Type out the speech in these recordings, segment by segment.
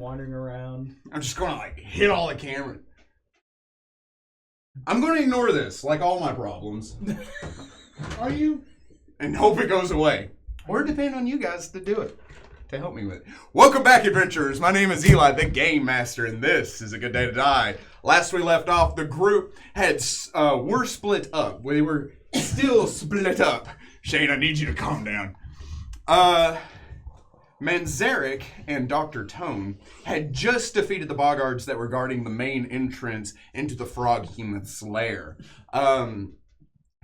wandering around. I'm just going to like hit all the camera. I'm going to ignore this, like all my problems. Are you? And hope it goes away. Or depend on you guys to do it. To help me with it. Welcome back, adventurers. My name is Eli, the Game Master, and this is A Good Day to Die. Last we left off, the group were split up. We were still split up. Shane, I need you to calm down. Manzarek and Dr. Tone had just defeated the Bogards that were guarding the main entrance into the Frog-Human's lair.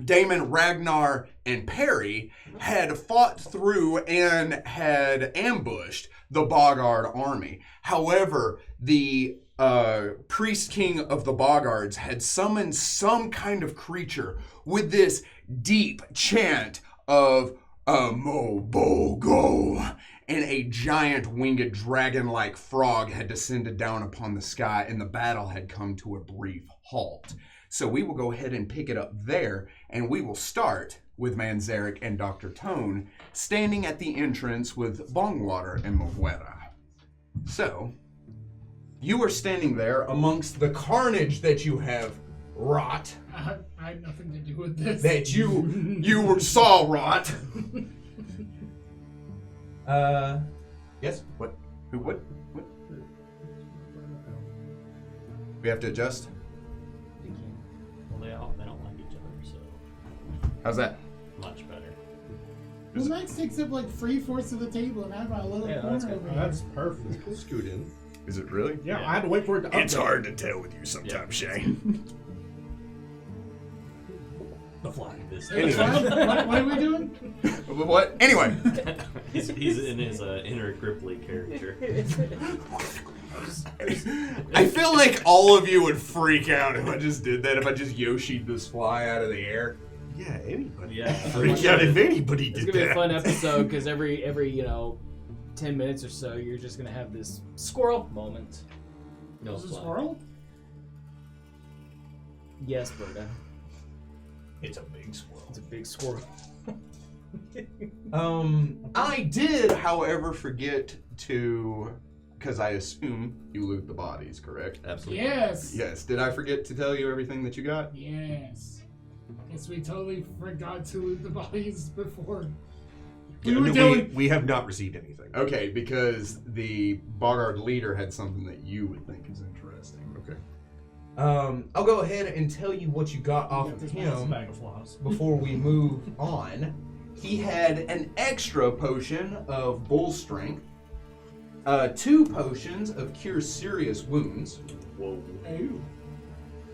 Damon, Ragnar, and Perry had fought through and had ambushed the Bogard army. However, the priest king of the Bogards had summoned some kind of creature with this deep chant of Mobogo, and a giant winged dragon-like frog had descended down upon the sky, and the battle had come to a brief halt. So we will go ahead and pick it up there, and we will start with Manzarek and Dr. Tone standing at the entrance with Bongwater and Moguera. So, you are standing there amongst the carnage that you have wrought. I had nothing to do with this. That you saw wrought. Yes? What? Who? What? We have to adjust? They don't like each other, so How's that? much better. Well, Max takes up like 3/4 of the table, and I have my little corner over here. That's perfect. We'll scoot in. Is it really? Yeah, I had to wait for it to update. It's hard to tell with you sometimes, Shane. The flying this. What are we doing? What? Anyway. he's in his inner Grippli character. I feel like all of you would freak out if I just did that, if I just Yoshi'd this fly out of the air. Yeah, anybody. Yeah. Freak out if anybody did It's gonna be that. a fun episode because every 10 minutes or so, you're just gonna have this squirrel moment. No Is it a fly. squirrel? Yes, Berta. It's a big squirrel. It's a big squirrel. I did, however, forget to, because I assume you loot the bodies, correct? Absolutely. Yes. Yes. Did I forget to tell you everything that you got? Yes. Guess we totally forgot to loot the bodies before. We have not received anything. Okay, because the Bogard leader had something that you would think is interesting. Okay. I'll go ahead and tell you what you got off of him Bag of flies. before we move on. He had an extra potion of bull strength, 2 potions of cure serious wounds, Whoa. Oh.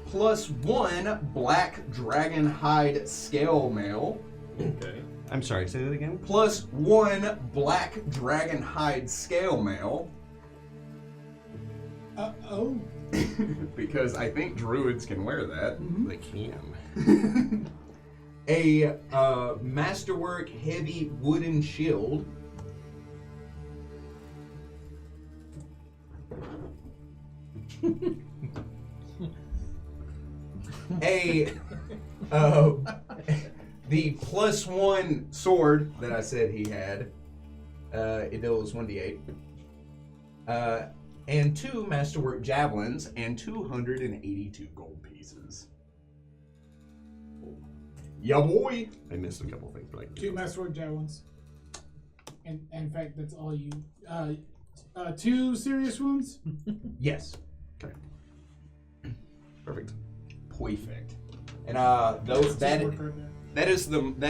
plus 1 black dragon hide scale mail, Okay. I'm sorry, say that again? plus 1 black dragon hide scale mail, Oh. because I think druids can wear that. They can. A masterwork heavy wooden shield. The plus 1 sword that I said he had. It deals 1d8. And 2 masterwork javelins and 282 gold pieces. Yeah, boy. I missed a couple things, but I can 2 masterwork javelins. And in fact, that's all you. 2 serious wounds. Yes. Okay. Perfect. Perfect. And that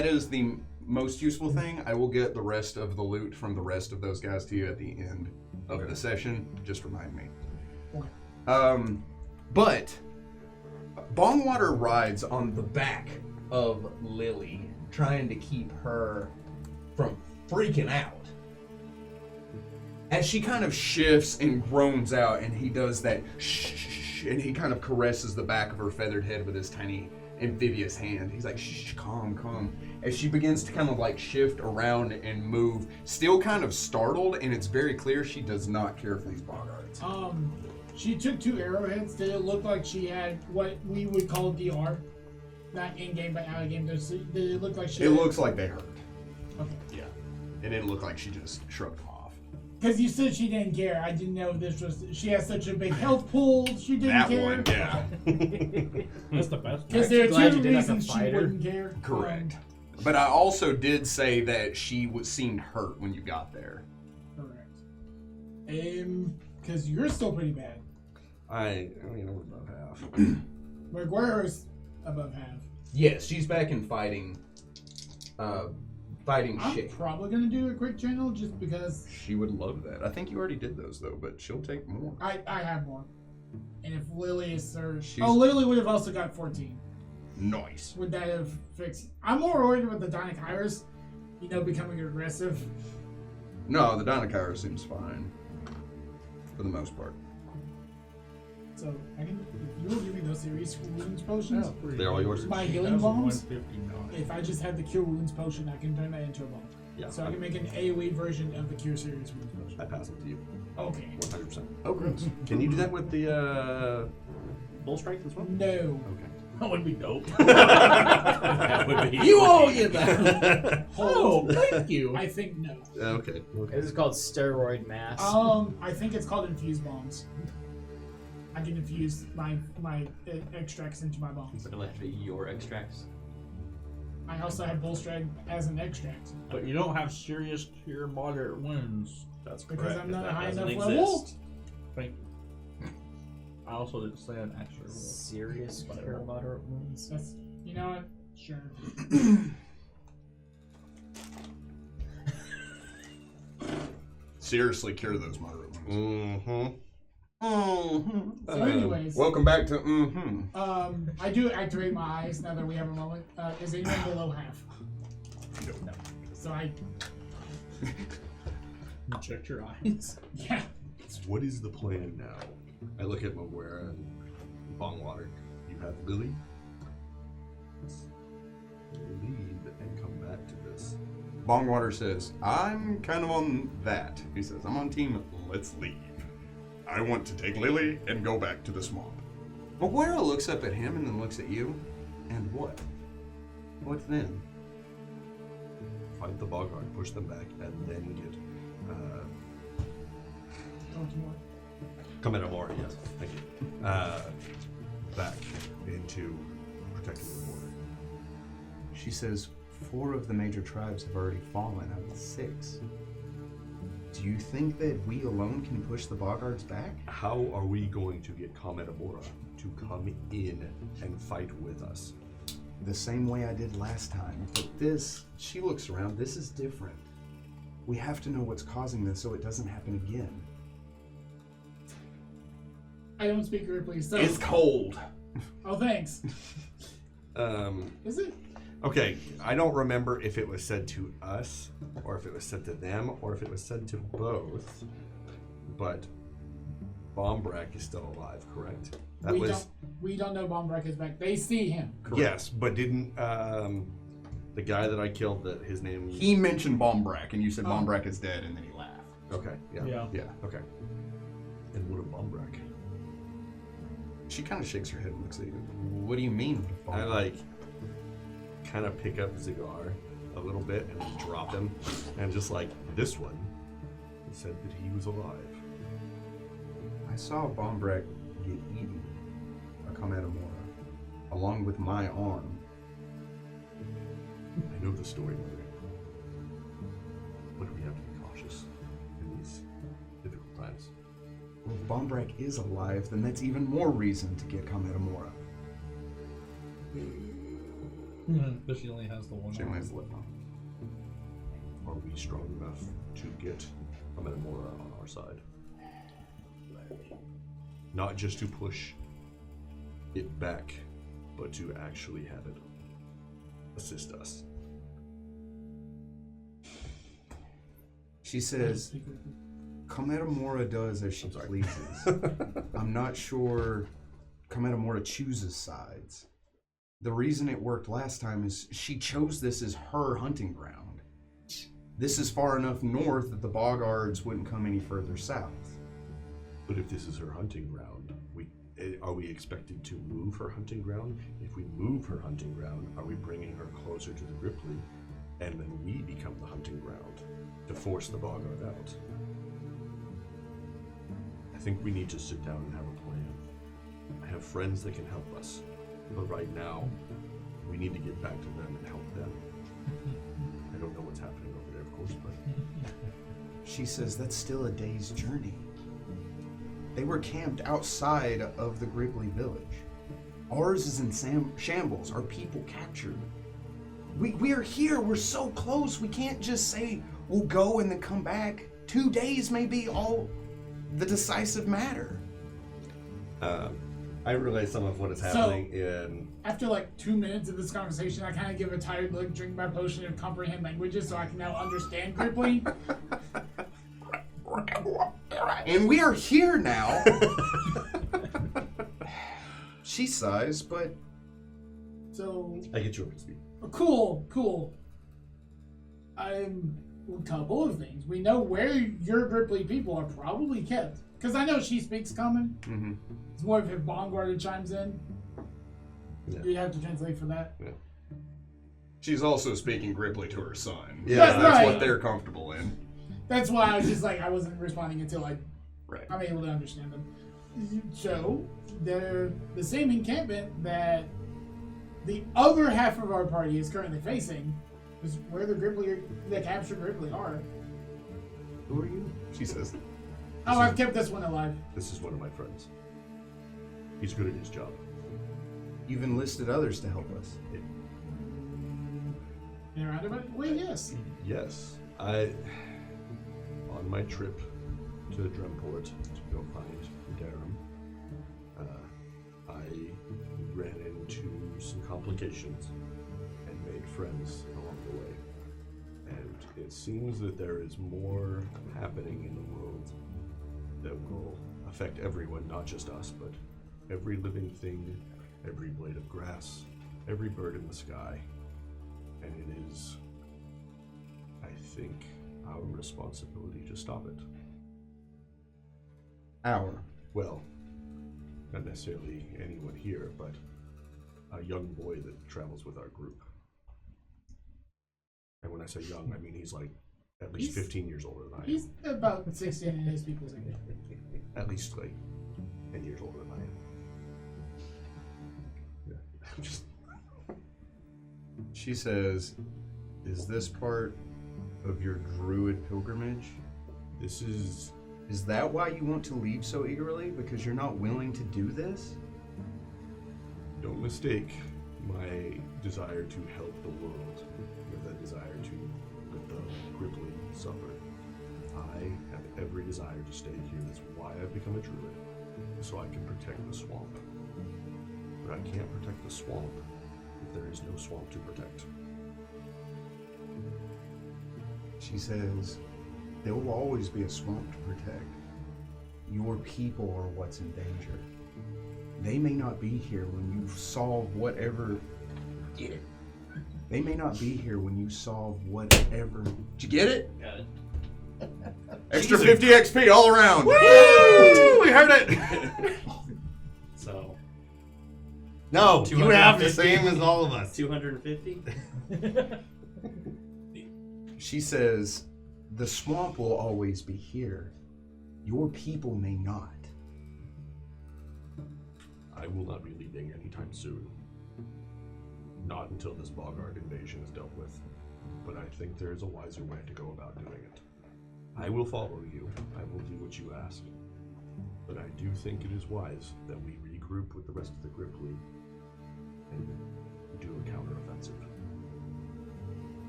is the most useful thing. I will get the rest of the loot from the rest of those guys to you at the end of the session. Just remind me. Okay. But Bongwater rides on the back of Lily, trying to keep her from freaking out. As she kind of shifts and groans out, and he does that shh, and he kind of caresses the back of her feathered head with his tiny amphibious hand. He's like, shh, calm. As she begins to kind of like shift around and move, still kind of startled, and it's very clear she does not care for these Bogards. She took 2 arrowheads. Did it look like she had what we would call DR? Not in-game, but out-of-game. Did it look like she It looks like they hurt. Okay. Yeah. It didn't look like she just shrugged them off. Because you said she didn't care. I didn't know this was. She has such a big health pool. She didn't That care. one, yeah. That's the best. Because there Glad are two you did not reasons she fight her. wouldn't care. Correct. But I also did say that she seemed hurt when you got there. Correct. Because you're still pretty bad. I mean, I'm about half. McGuire's above half. Yes, she's back in fighting. Fighting I'm shit. probably gonna do a quick channel just because She would love that. I think you already did those though, but she'll take more. I have more. And if Lily is surged, She's- Lily would have also got 14. Nice. Would that have fixed? I'm more worried with the Dinokyros, becoming aggressive. No, the Dinokyro seems fine. For the most part. So I can. If you will give me those series wounds potions, They're all yours? my healing bombs. 159. If I just have the cure wounds potion, I can turn that into a bomb. Yeah. So I can make an AoE version of the cure series wounds potion. I pass it to you. Okay. 100%. Oh, gross. Can you do that with the bull strength as well? No. Okay. That would be dope. That would be. You owe you that. Hold. Oh, thank you. I think no. Okay. This is called steroid mass. I think it's called infused bombs. I can infuse my extracts into my bombs. But it'll have to be your extracts. I also have bullstrag as an extract But you don't have serious cure moderate wounds. That's because correct. I'm not a that high doesn't enough level. exist. Thank you. I also didn't say an extra rule. Serious cure moderate wounds. That's you know what? Sure. Seriously cure those moderate ones. Mm-hmm. So anyways, Welcome back to I do activate my eyes now that we have a moment. Is anyone below half? No. So I You checked your eyes. yeah. What is the plan now? I look at Moguera and Bongwater. You have Lily. Leave and come back to this. Bongwater says, I'm kind of on that. He says, I'm on team, let's leave. I want to take Lily and go back to the swamp. Moguera looks up at him and then looks at you. And what? What then? Fight the Bogard, push them back, and then get Don't more. come at more. Yes, thank you. Back into protecting the border. She says, 4 of the major tribes have already fallen out of 6. Do you think that we alone can push the Bogards back? How are we going to get Kametamora to come in and fight with us? The same way I did last time. But this, she looks around, this is different. We have to know what's causing this so it doesn't happen again. I don't speak Grippli, so It's cold. oh thanks. Is it? Okay, I don't remember if it was said to us, or if it was said to them, or if it was said to both. But Bombrak is still alive, correct? That We don't know Bombrak is back. They see him. yes, but didn't the guy that I killed, that his name? He mentioned Bombrak, and you said Bombrak is dead, and then he laughed. Okay, yeah, Yeah. okay. And what a Bombrak? She kind of shakes her head and looks at you. What do you mean? I kind of pick up Zigar a little bit and then drop him, and just like this one, he said that he was alive. I saw Bombrak get eaten, a Kametamora, along with my arm. I know the story, Mother. But we have to be cautious in these difficult times. Well, if Bombrak is alive, then that's even more reason to get Kametamora. But she only has the one. She only has the lip on. Are we strong enough to get a Metamora on our side? Not just to push it back, but to actually have it assist us. She says, Kametamora does as she pleases. I'm not sure Kametamora chooses sides. The reason it worked last time is she chose this as her hunting ground. This is far enough north that the Bogards wouldn't come any further south. But if this is her hunting ground, are we expected to move her hunting ground? If we move her hunting ground, are we bringing her closer to the Grippli, and then we become the hunting ground to force the Bogard out? I think we need to sit down and have a plan. I have friends that can help us, but right now, we need to get back to them and help them. I don't know what's happening over there, of course, but... She says that's still a day's journey. They were camped outside of the Grippli village. Ours is in shambles, our people captured. We are here, we're so close, we can't just say we'll go and then come back. 2 days may be all the decisive matter. I realize some of what is happening in... After like 2 minutes of this conversation, I kind of give a tired look, drink my potion of comprehend languages so I can now understand Grippli. And we are here now. She sighs, but... So... I get you up to speed. Cool. A couple of things. We know where your Grippli people are probably kept. Because I know she speaks common. Mm-hmm. It's more if Bogard chimes in. Yeah. You have to translate for that. Yeah. She's also speaking Grippli to her son. Yeah. That's That's right. what they're comfortable in. That's why I was just like, I wasn't responding until Right. I'm able to understand them. So, they're the same encampment that the other half of our party is currently facing is where the captured Grippli are. Who are you? She says. Oh, I've kept this one alive. This is one of my friends. He's good at his job. You've enlisted others to help us. In a roundabout way, yes. Yes. On my trip to Dremport to go find Darum, I ran into some complications and made friends along the way. And it seems that there is more happening in the world that will affect everyone, not just us, but every living thing, every blade of grass, every bird in the sky. And it is, I think, our responsibility to stop it. Our. Well, not necessarily anyone here, but a young boy that travels with our group. And when I say young, I mean he's like at least 15 years older than I am. He's about 16 in his people's age. At least like 10 years older than I am. Yeah. Just... She says, is this part of your druid pilgrimage? This is... Is that why you want to leave so eagerly? Because you're not willing to do this? Don't mistake my desire to help the world with a desire to let the Grippli suffer. I have every desire to stay here. That's why I've become a druid, so I can protect the swamp. But I can't protect the swamp if there is no swamp to protect. She says, there will always be a swamp to protect. Your people are what's in danger. They may not be here when you solve whatever... Get it. They may not be here when you solve whatever... Did you get it? Got it. Extra 50 XP all around. Woo! We heard it! So, No, you have the 250? same as all of us. 250? She says, the swamp will always be here. Your people may not. I will not be leaving anytime soon. Not until this Bogard invasion is dealt with. But I think there is a wiser way to go about doing it. I will follow you. I will do what you ask. But I do think it is wise that we regroup with the rest of the Grippli and do a counteroffensive.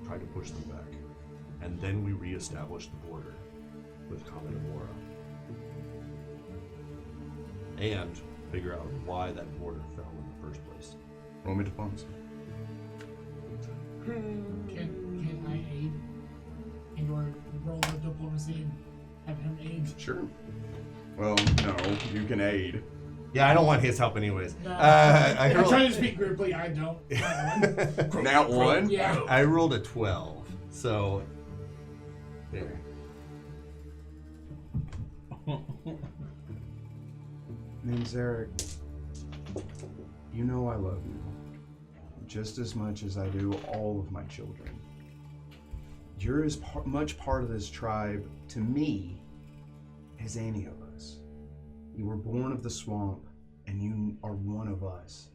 Try to push them back. And then we reestablish the border with Comet Amora. And figure out why that border fell in the first place. Roll me diplomacy. Can I aid? And your roll of diplomacy and have him aid? Sure. Well, no, you can aid. Yeah, I don't want his help anyways. No. I I'm trying to speak Grippli, I don't. Now one? Yeah. I rolled a 12, so there. Zarek, you know I love you just as much as I do all of my children. You're as much part of this tribe to me as any of us. You were born of the swamp, and you are one of us.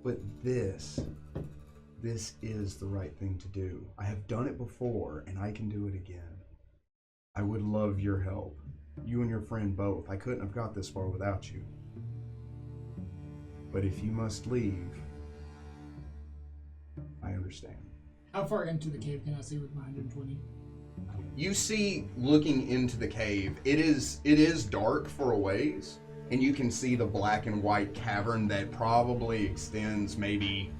But this is the right thing to do. I have done it before, and I can do it again. I would love your help. You and your friend both. I couldn't have got this far without you. But if you must leave, I understand. How far into the cave can I see with my 120? You see, looking into the cave, it is dark for a ways, and you can see the black and white cavern that probably extends maybe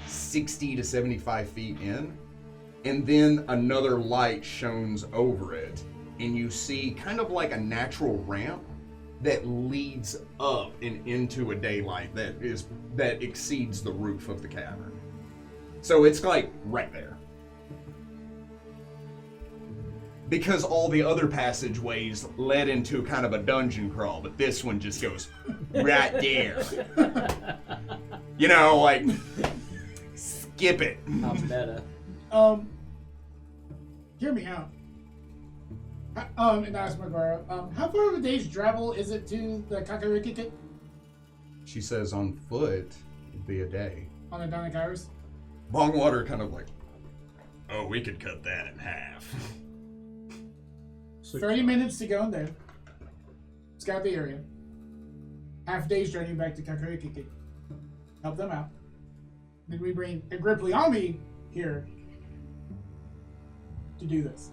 60 to 75 feet in, and then another light shines over it, and you see kind of like a natural ramp that leads up and into a daylight that exceeds the roof of the cavern. So it's like right there. Because all the other passageways led into kind of a dungeon crawl, but this one just goes right there. You know, like, skip it. How meta. Hear me out. And I asked Megara, how far of a day's travel is it to the Kakarikikit She says on foot, it'd be a day. on the Donakairos? Bongwater kind of like, oh, we could cut that in half. 30 minutes to go in there. Scout the area. Half day's journey back to Kakarikikit. Help them out. Then we bring a Grippli army here to do this.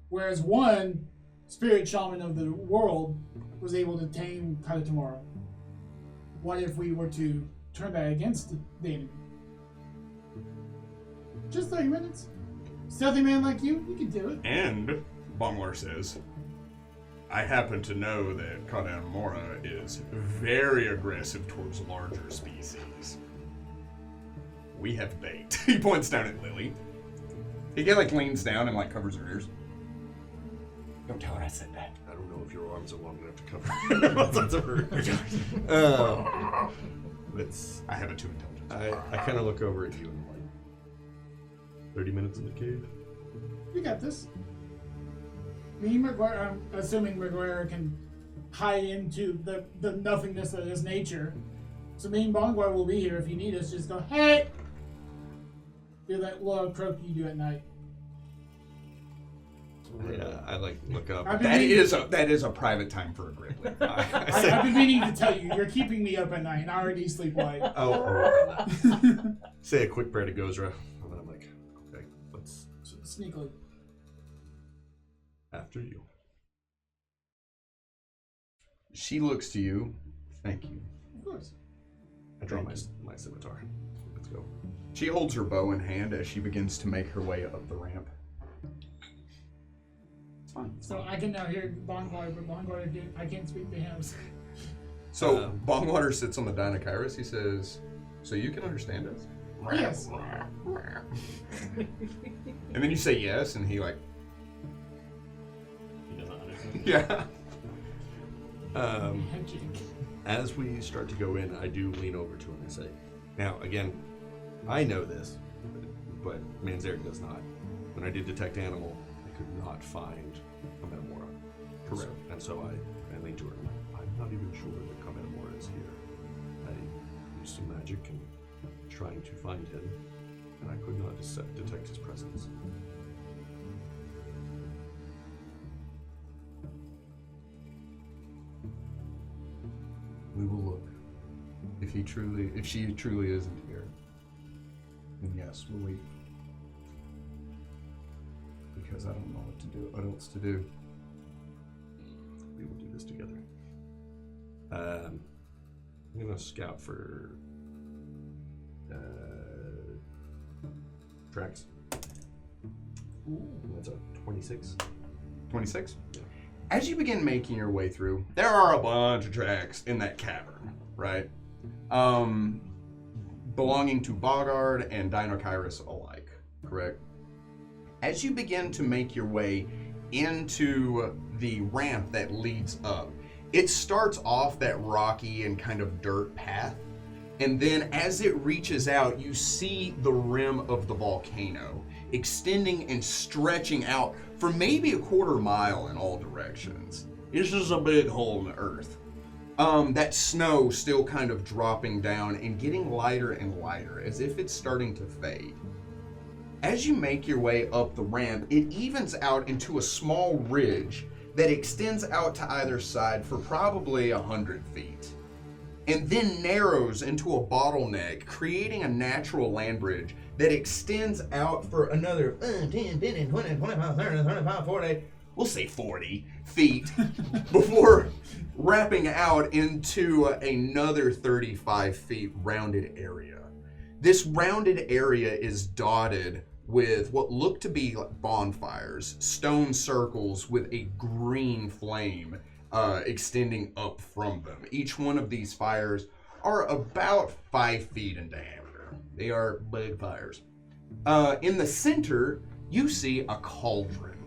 Whereas one spirit shaman of the world was able to tame Kalatamora. What if we were to turn that against the enemy? Just 30 minutes. Stealthy man like you can do it. And Bongwater says, I happen to know that Kalatamora is very aggressive towards larger species. We have bait. He points down at Lily. He like leans down and like covers her ears. Don't tell her I said that. I don't know if your arms are long enough to cover both sides of her. I have a 2 intelligence. I kind of look over at you and I'm like, 30 minutes in the cave? We got this. Me and McGuire, I'm assuming McGuire can hide into the nothingness of his nature. So me and Bongwar will be here if you need us. Just go, hey! Do that little croak you do at night. I like look up. That is a private time for a Grippli. I've been meaning to tell you, you're keeping me up at night, and I already sleep light. Say a quick prayer to Gozra, and then I'm like, okay, let's Sneakily. after you. She looks to you. Thank you. Of course. I draw my scimitar. Let's go. She holds her bow in hand as she begins to make her way up the ramp. It's fine. So I can now hear Bongwar, but Bongwar, I can't speak to him. So Bongwater sits on the Dinokairos. He says, so you can understand us? Yes. And then you say yes, and he like, He doesn't understand. yeah. As we start to go in, I do lean over to him and say, now, again, I know this, but Manzarek does not. When I did detect animal, I could not find a Metamora. Correct. So I leaned to her. I'm not even sure that Metamora is here. I used some magic and trying to find him, and I could not detect his presence. We will look. If she truly isn't here, then yes, we'll leave. Because I don't know what else to do. We will do this together. I'm gonna scout for tracks. Ooh. That's a 26. 26? Yeah. As you begin making your way through, there are a bunch of tracks in that cavern, right? Belonging to Bogard and Dinokairos alike, correct? As you begin to make your way into the ramp that leads up, it starts off that rocky and kind of dirt path, and then as it reaches out, you see the rim of the volcano extending and stretching out for maybe a quarter mile in all directions. This is a big hole in the earth. That snow still kind of dropping down and getting lighter and lighter, as if it's starting to fade. As you make your way up the ramp, it evens out into a small ridge that extends out to either side for probably 100 feet, and then narrows into a bottleneck, creating a natural land bridge that extends out for another 10, 15, 20, 25, 30, 35, 40, we'll say 40 feet, before wrapping out into another 35 feet rounded area. This rounded area is dotted with what look to be like bonfires, stone circles with a green flame extending up from them. Each one of these fires are about 5 feet in diameter. They are big fires. In the center, you see a cauldron.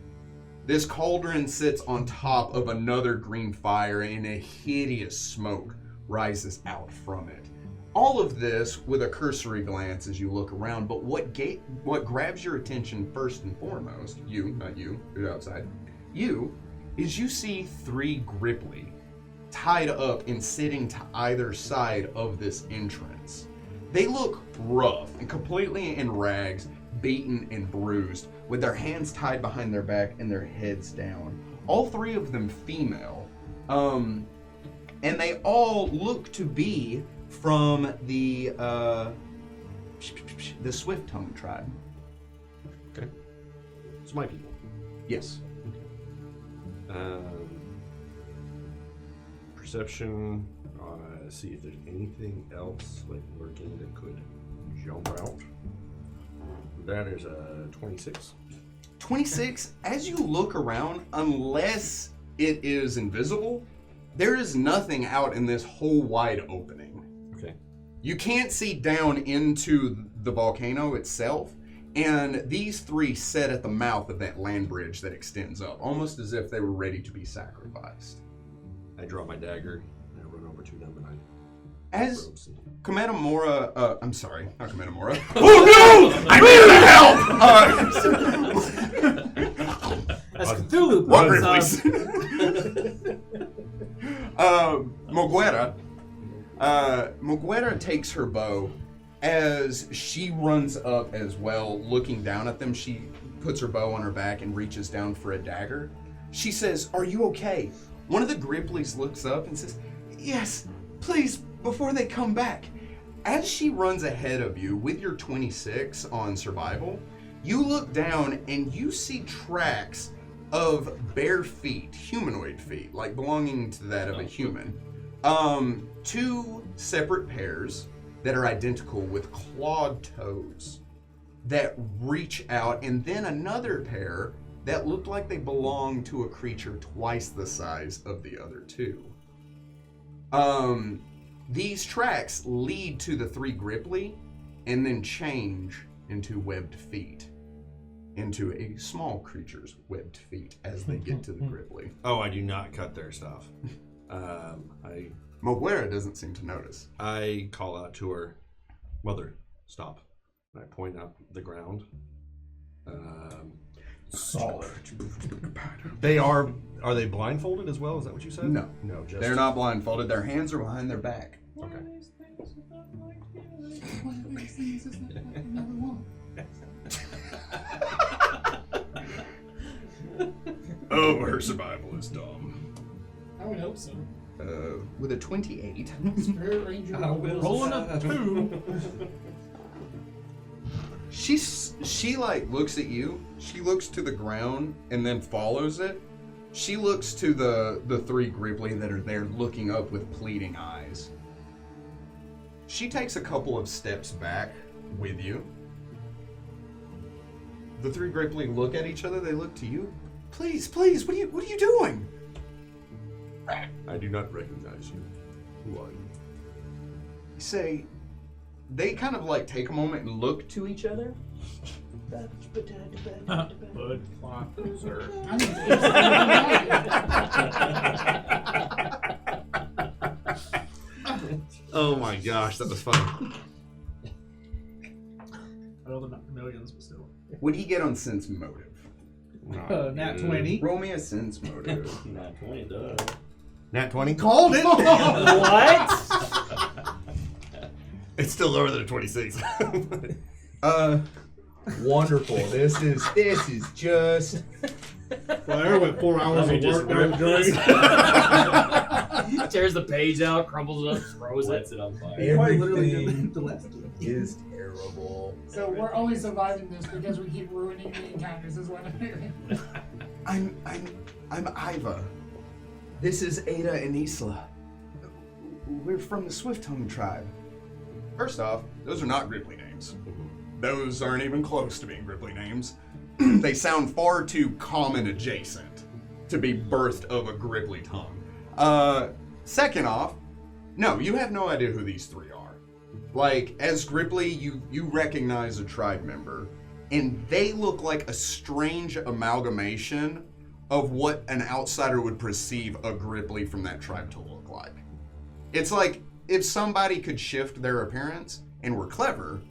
This cauldron sits on top of another green fire, and a hideous smoke rises out from it. All of this with a cursory glance as you look around, but what grabs your attention first and foremost, not you, you're outside, is you see 3 Grippli tied up and sitting to either side of this entrance. They look rough and completely in rags, beaten and bruised, with their hands tied behind their back and their heads down. All 3 of them female, and they all look to be from the Swift-Tongue tribe. Okay. It's my people. Yes. Perception. See if there's anything else like lurking that could jump out. That is a 26. 26, as you look around, unless it is invisible, there is nothing out in this whole wide opening. Okay. You can't see down into the volcano itself, and these 3 sit at the mouth of that land bridge that extends up, almost as if they were ready to be sacrificed. I draw my dagger and I run over to them and I. As Commander Mora, I'm sorry, not Commander Mora. Oh no! I need help! That's Cthulhu. What Please. Moguera takes her bow. As she runs up as well, looking down at them, she puts her bow on her back and reaches down for a dagger. She says, "Are you okay?" One of the Gripplis looks up and says, "Yes, please, before they come back." As she runs ahead of you with your 26 on survival, you look down and you see tracks of bare feet, humanoid feet, like belonging to that of a human. 2 separate pairs that are identical with clawed toes that reach out, and then another pair that look like they belong to a creature twice the size of the other 2. These tracks lead to the 3 Grippli and then change into webbed feet, into a small creature's webbed feet as they get to the Grippli. Oh, I do not cut their stuff. Moguera doesn't seem to notice. I call out to her, "Mother, stop." And I point out the ground. Solid. Are they blindfolded as well? Is that what you said? No. No, just. They're not blindfolded. Their hands are behind their back. Okay. One of these things is not like another one. Oh, her survival is dumb. I would hope so. With a 28. Spirit Ranger Rolling a 2. She like looks at you. She looks to the ground and then follows it. She looks to the 3 Grippli that are there looking up with pleading eyes. She takes a couple of steps back with you. The 3 Grippli look at each other. They look to you. Please, what are you doing? I do not recognize you. Who are you? Say, they kind of like take a moment and look to each other. Bud clock, sir. I need to Oh my gosh, that was fun. I know they're not millions, but still. What do you get on sense motive? Nat 20. Roll me a sense motive. Not 20, duh. Nat 20. Called it. What? It's still lower than a 26. Wonderful. This is just. Well, I went 4 hours Let me of just work. rip this. Tears the page out, crumbles it up, throws it. Lights it on fire. You quite literally Everything the last one. is terrible. So we're only surviving this because we keep ruining the encounters, is what I'm hearing. I'm Iva. This is Ada and Isla. We're from the Swift Tongue tribe. First off, those are not Grippli names. Those aren't even close to being Grippli names. They sound far too common adjacent to be birthed of a Grippli tongue. Second off, no, you have no idea who these three are. Like, as Grippli, you recognize a tribe member, and they look like a strange amalgamation of what an outsider would perceive a Grippli from that tribe to look like. It's like if somebody could shift their appearance and were clever,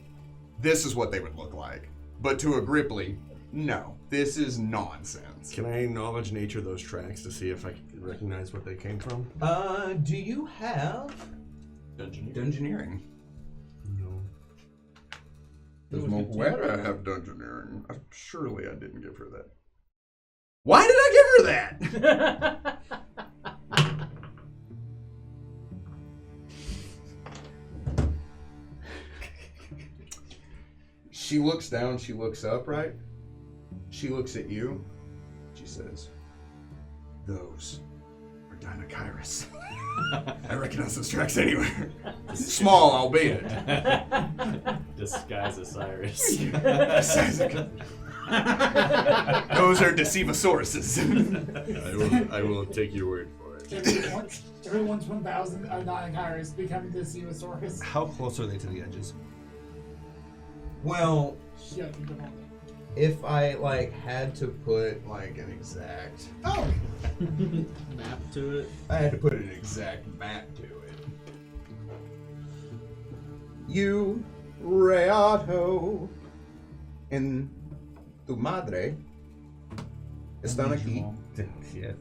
this is what they would look like. But to a Grippli, no, this is nonsense. Can I knowledge nature those tracks to see if I can recognize what they came from? Do you have Dungeoneering? No. Does Moguera have Dungeoneering? Surely I didn't give her that. Why did I give her that? She looks down, she looks up, right? She looks at you. She says, those are Dinochirus. I recognize those tracks anywhere. Small, albeit. Disguise Osiris. Those are Deceivosauruses. I will take your word for it. Everyone's 1,000 Dinochirus becoming the Ceosaurus. How close are they to the edges? Well, Shut the door. if I had to put an exact, Oh! Map to it. I had to put an exact map to it. You, Reato, and tu madre están aquí. Yeah,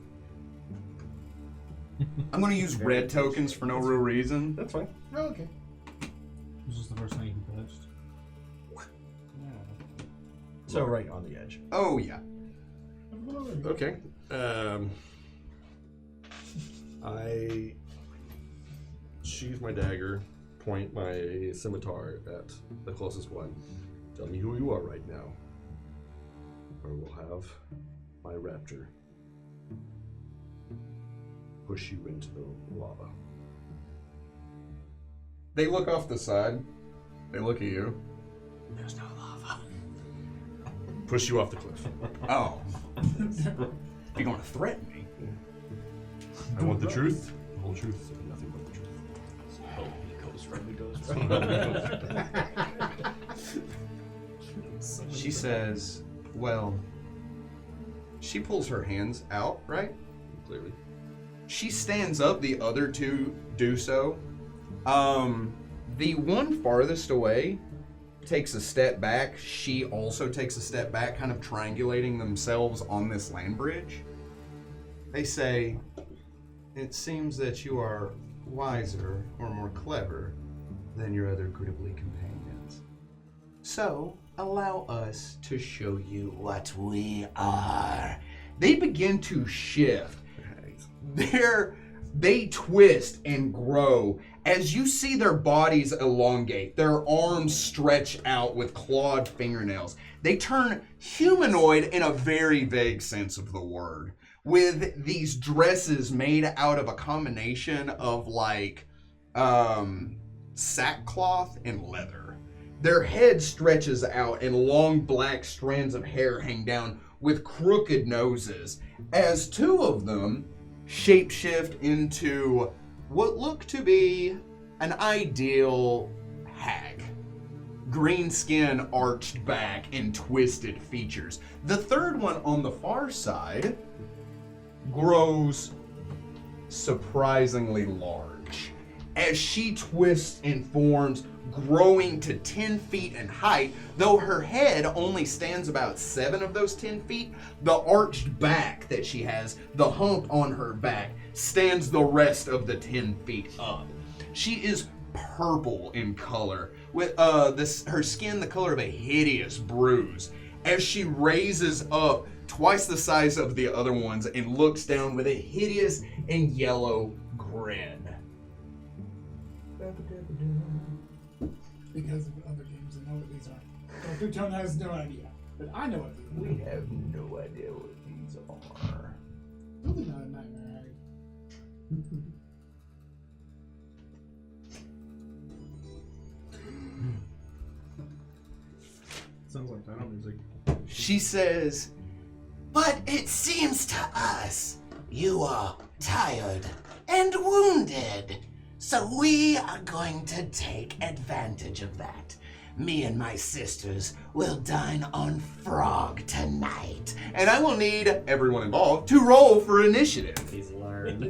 I'm gonna use red tokens for no real reason. that's fine. Oh, okay. This is the first thing you touched. So right on the edge. Oh yeah. Okay. I sheathe my dagger, point my scimitar at the closest one. Tell me who you are right now, or we'll have my raptor push you into the lava. They look off the side. They look at you. There's no lava. Push you off the cliff. Oh. You're going to threaten me? I want the truth, the whole truth, and nothing but the truth. She says, well, she pulls her hands out, right? Clearly. She stands up, the other two do so. The one farthest away takes a step back. She also takes a step back, kind of triangulating themselves on this land bridge. They say, it seems that you are wiser or more clever than your other Grippli companions. So, allow us to show you what we are. They begin to shift. They twist and grow. As you see their bodies elongate, their arms stretch out with clawed fingernails. They turn humanoid in a very vague sense of the word, with these dresses made out of a combination of sackcloth and leather. Their head stretches out and long black strands of hair hang down with crooked noses, as two of them shapeshift into what look to be an ideal hag. Green skin arched back and twisted features. The third one on the far side grows surprisingly large. as she twists and forms, growing to 10 feet in height. Though her head only stands about 7 of those 10 feet, the arched back that she has, the hump on her back, stands the rest of the 10 feet up. She is purple in color, with her skin the color of a hideous bruise. As she raises up twice the size of the other ones and looks down with a hideous and yellow grin. Because of other games, I know what these are. Dr. Tone has no idea, but I know what these are. We have no idea what these are. Really not a nightmare, Harry. Sounds like battle music. She says, "But it seems to us you are tired and wounded, so we are going to take advantage of that. Me and my sisters will dine on frog tonight, and I will need everyone involved to roll for initiative." He's learned.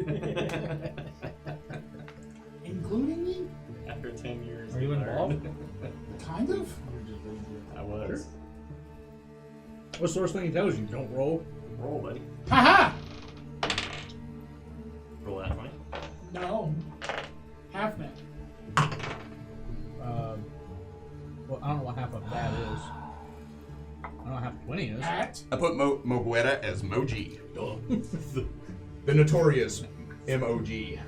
Including me? After 10 years. Are you he learned. involved? Kind of. I was. What source thing tells you don't roll? Roll, buddy. Haha! Roll that 20. No. Half net. Well, I don't know what half of that is. I don't know what half of 20 is. At. I put Moguera as Moji. The notorious M-O-G.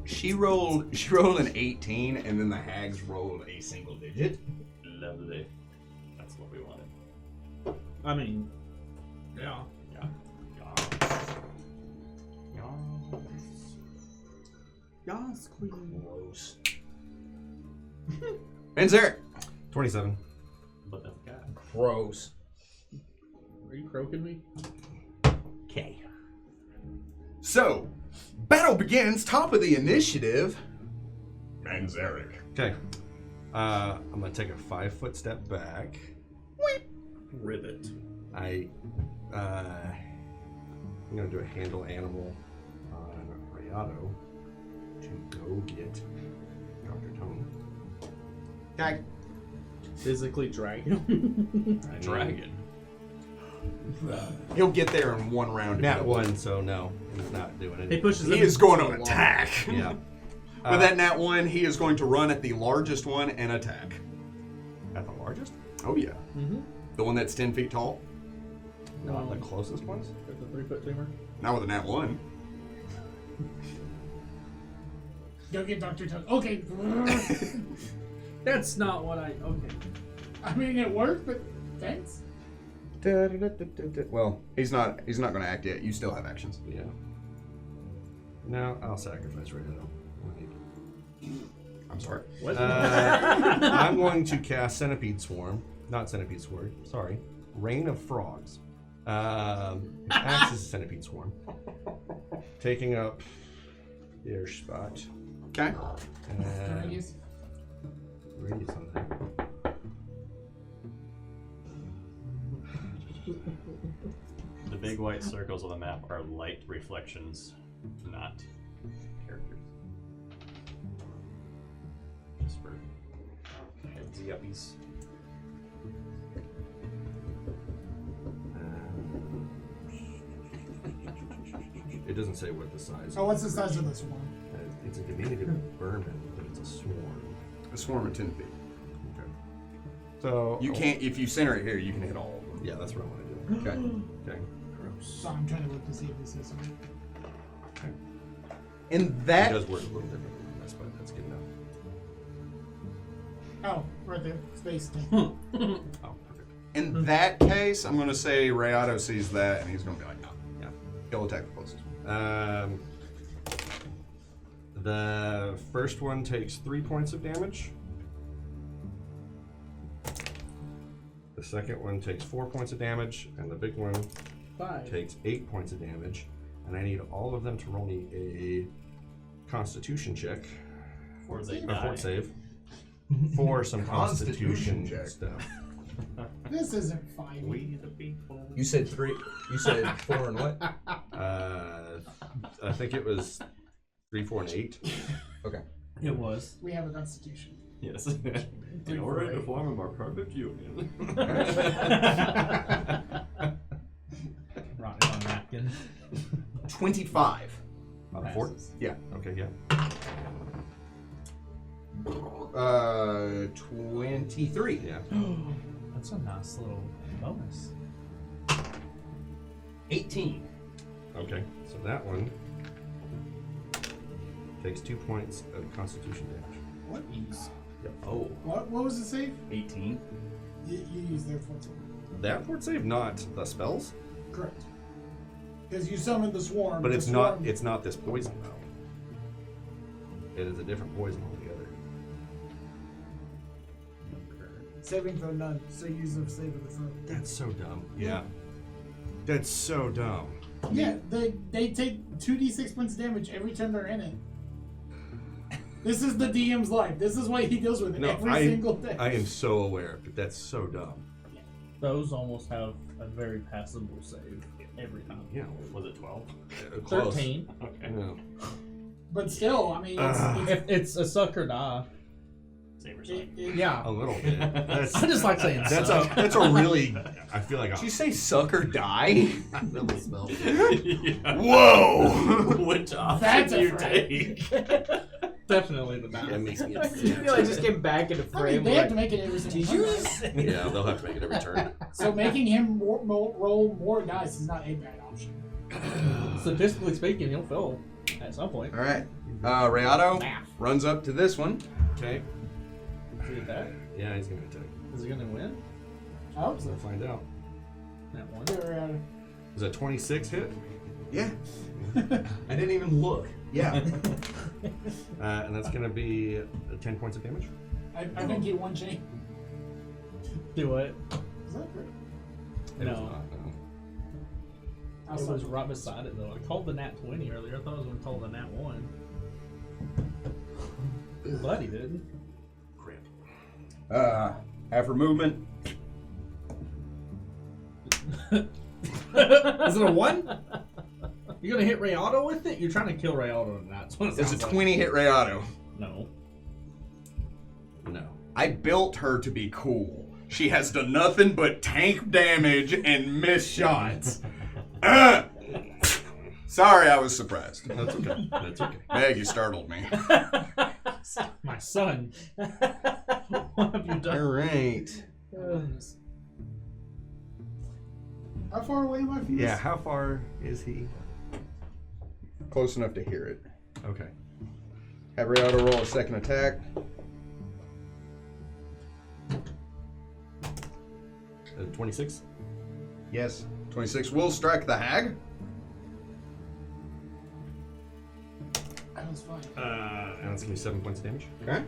She rolled an 18, and then the hags rolled a single digit. Lovely. That's what we wanted. I mean, yeah. Yas, queen. Gross. And Zarek. 27. But that's got. Gross. Are you croaking me? Okay. So, battle begins. Top of the initiative. And Zarek. Okay. I'm gonna take a 5-foot step back. Rivet. I'm gonna do a handle animal on Rayado to go get Dr. Tone. Okay. Physically drag him. Dragon. He'll get there in one round. Nat 1, so no, he's not doing it. He pushes him. He is going so to long. attack. Yeah. With that nat 1, he is going to run at the largest one and attack. At the largest? Oh, yeah. Mm-hmm. The one that's 10 feet tall? Not the closest ones? With the 3-foot tumor. Not with a nat 1. Go get Dr. Tone. Okay. That's not what I. Okay. I mean, it worked, but thanks. Well, he's not going to act yet. You still have actions. Yeah. No, I'll sacrifice Rayado. I'm sorry. What? I'm going to cast Centipede Swarm. Not Centipede Sword, sorry. Rain of Frogs. Acts as Centipede Swarm. Taking up their spot. Okay. Radius. Radius on that. The big white circles on the map are light reflections, not characters. Just for heads uppies. It doesn't say what the size Oh, what's the size of this one? It's a diminutive vermin, but it's a swarm. A swarm of 10 feet. Okay. So You can't, if you center it here, you can hit all of them. Yeah, that's what I want to do. Okay. Okay. So I'm trying to look to see if this is something. In It that does work a little differently than this, but that's good enough. Oh, right there. Space thing. Oh, perfect. in that case, I'm going to say Rayado sees that, and he's going to be like, no. Yeah. He'll attack the closest one. The first one takes 3 points of damage. The second one takes 4 points of damage, and the big one 5. takes 8 points of damage. And I need all of them to roll me a Constitution check Or they or die. fort save for some Constitution Constitution check. stuff. This isn't fighting. We the people. You said 3. You said 4 and what? I think it was 3, 4, and 8. Okay. It was. We have a constitution. Yes. In order to form a more perfect union. Writing on napkin. 25. 4? Yeah. Okay, yeah. 23. Yeah. That's a nice little bonus. 18. Okay, so that one takes 2 points of constitution damage. What? Yep. Oh. What was the save? 18. You used their fort save. That fort save, not the spells, Correct. Because you summoned the swarm. but the it's swarm, not. It's not this poison though. It is a different poison altogether. saving throw none. So use the save of the throw. That's so dumb. Yeah. That's so dumb. Yeah, they take 2d6 points of damage every turn they're in it. This is the DM's life. This is what he deals with No, every single day. I am so aware, but that's so dumb. Those almost have a very passable save every time. Yeah. Was it 12? Close. 13. Okay. Yeah. But still, I mean, If it's a suck or die. Same or Yeah. A little bit. That's, I just like saying that's suck. a really. I feel like Did you say suck or die? Double spell. Yeah. Whoa! Which option That's do you a take? Definitely the That die. makes me I feel I just came back into I mean, frame. they have Like, to make it every single did time. you right? just Yeah, they'll have to make it every turn. So making him roll more dice is not a bad option. Statistically speaking, he'll fail at some point. All right. Rayado Math. runs up to this one. Okay. Is he attack? Yeah, he's gonna attack. Is he gonna win? I hope so. We'll find out. That one. Is that 26 hit? Yeah. I didn't even look. Yeah. And that's gonna be 10 points of damage. I think he one chain. Do it. Is that correct? It was No. not, no. It was right beside it though. I called the nat 20 earlier. I thought I was gonna call the nat 1. But he didn't. Crap. After movement. Is it a 1? You're gonna hit Rayado with it? You're trying to kill Rayado tonight. That's what it It's a sounds like. 20 hit Rayado. No. No. I built her to be cool. She has done nothing but tank damage and miss shots. Sorry, I was surprised. That's okay. That's okay. Meg, you startled me. My son. What have you All done? right. How far away am I from Yeah, this? how far is he? Close enough to hear it. Okay. Have Rayado roll a second attack. 26? Yes. 26 will strike the hag. That was fine. And that's gonna be 7 points of damage. Okay.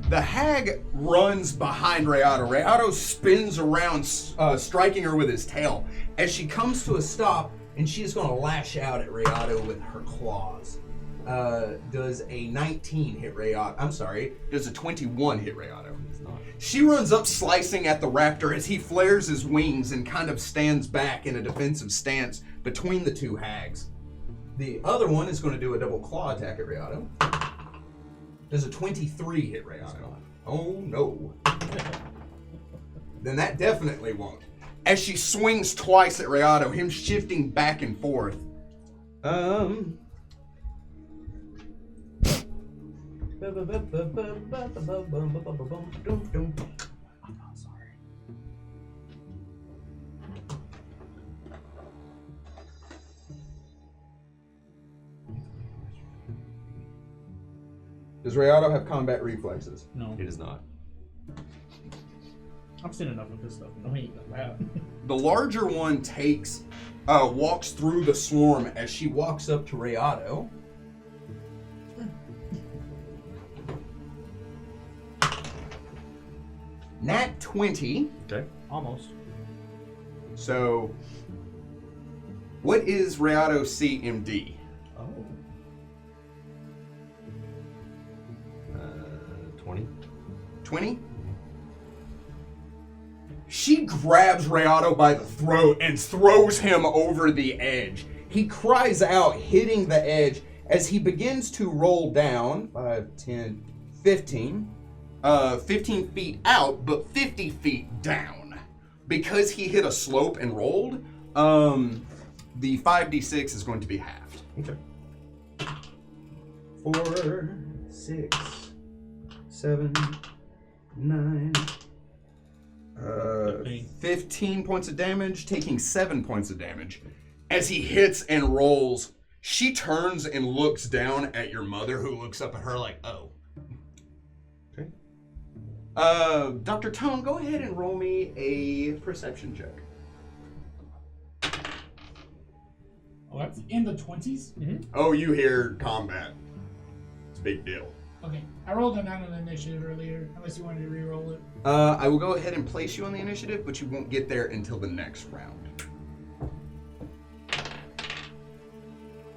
The hag runs behind Rayado. Rayado spins around, striking her with his tail. As she comes to a stop, and she is going to lash out at Rayado with her claws. Does a 19 hit Rayado? I'm sorry, does a 21 hit Rayado? It's not. She runs up, slicing at the raptor as he flares his wings and kind of stands back in a defensive stance between the two hags. The other one is going to do a double claw attack at Rayado. Does a 23 hit Rayado? Oh no. Then that definitely won't. As she swings twice at Rayado, him shifting back and forth. Does Rayado have combat reflexes? No. It is not. I've seen enough of this stuff. No, he ain't that bad. The larger one walks through the swarm as she walks up to Rayado. Nat 20. Okay. Almost. So, what is Rayado's CMD? Oh. 20. 20? She grabs Rayado by the throat and throws him over the edge. He cries out, hitting the edge as he begins to roll down 5, 10, 15. 15 feet out, but 50 feet down. Because he hit a slope and rolled, the 5d6 is going to be halved. Okay. 4, 6, 7, 9, 15 points of damage, taking 7 points of damage. As he hits and rolls, she turns and looks down at your mother, who looks up at her like, oh. Okay. Dr. Tone, go ahead and roll me a perception check. Oh, that's in the 20s? Oh, you hear combat. It's a big deal. Okay. I rolled a 9 on the initiative earlier, unless you wanted to re-roll it. I will go ahead and place you on the initiative, but you won't get there until the next round.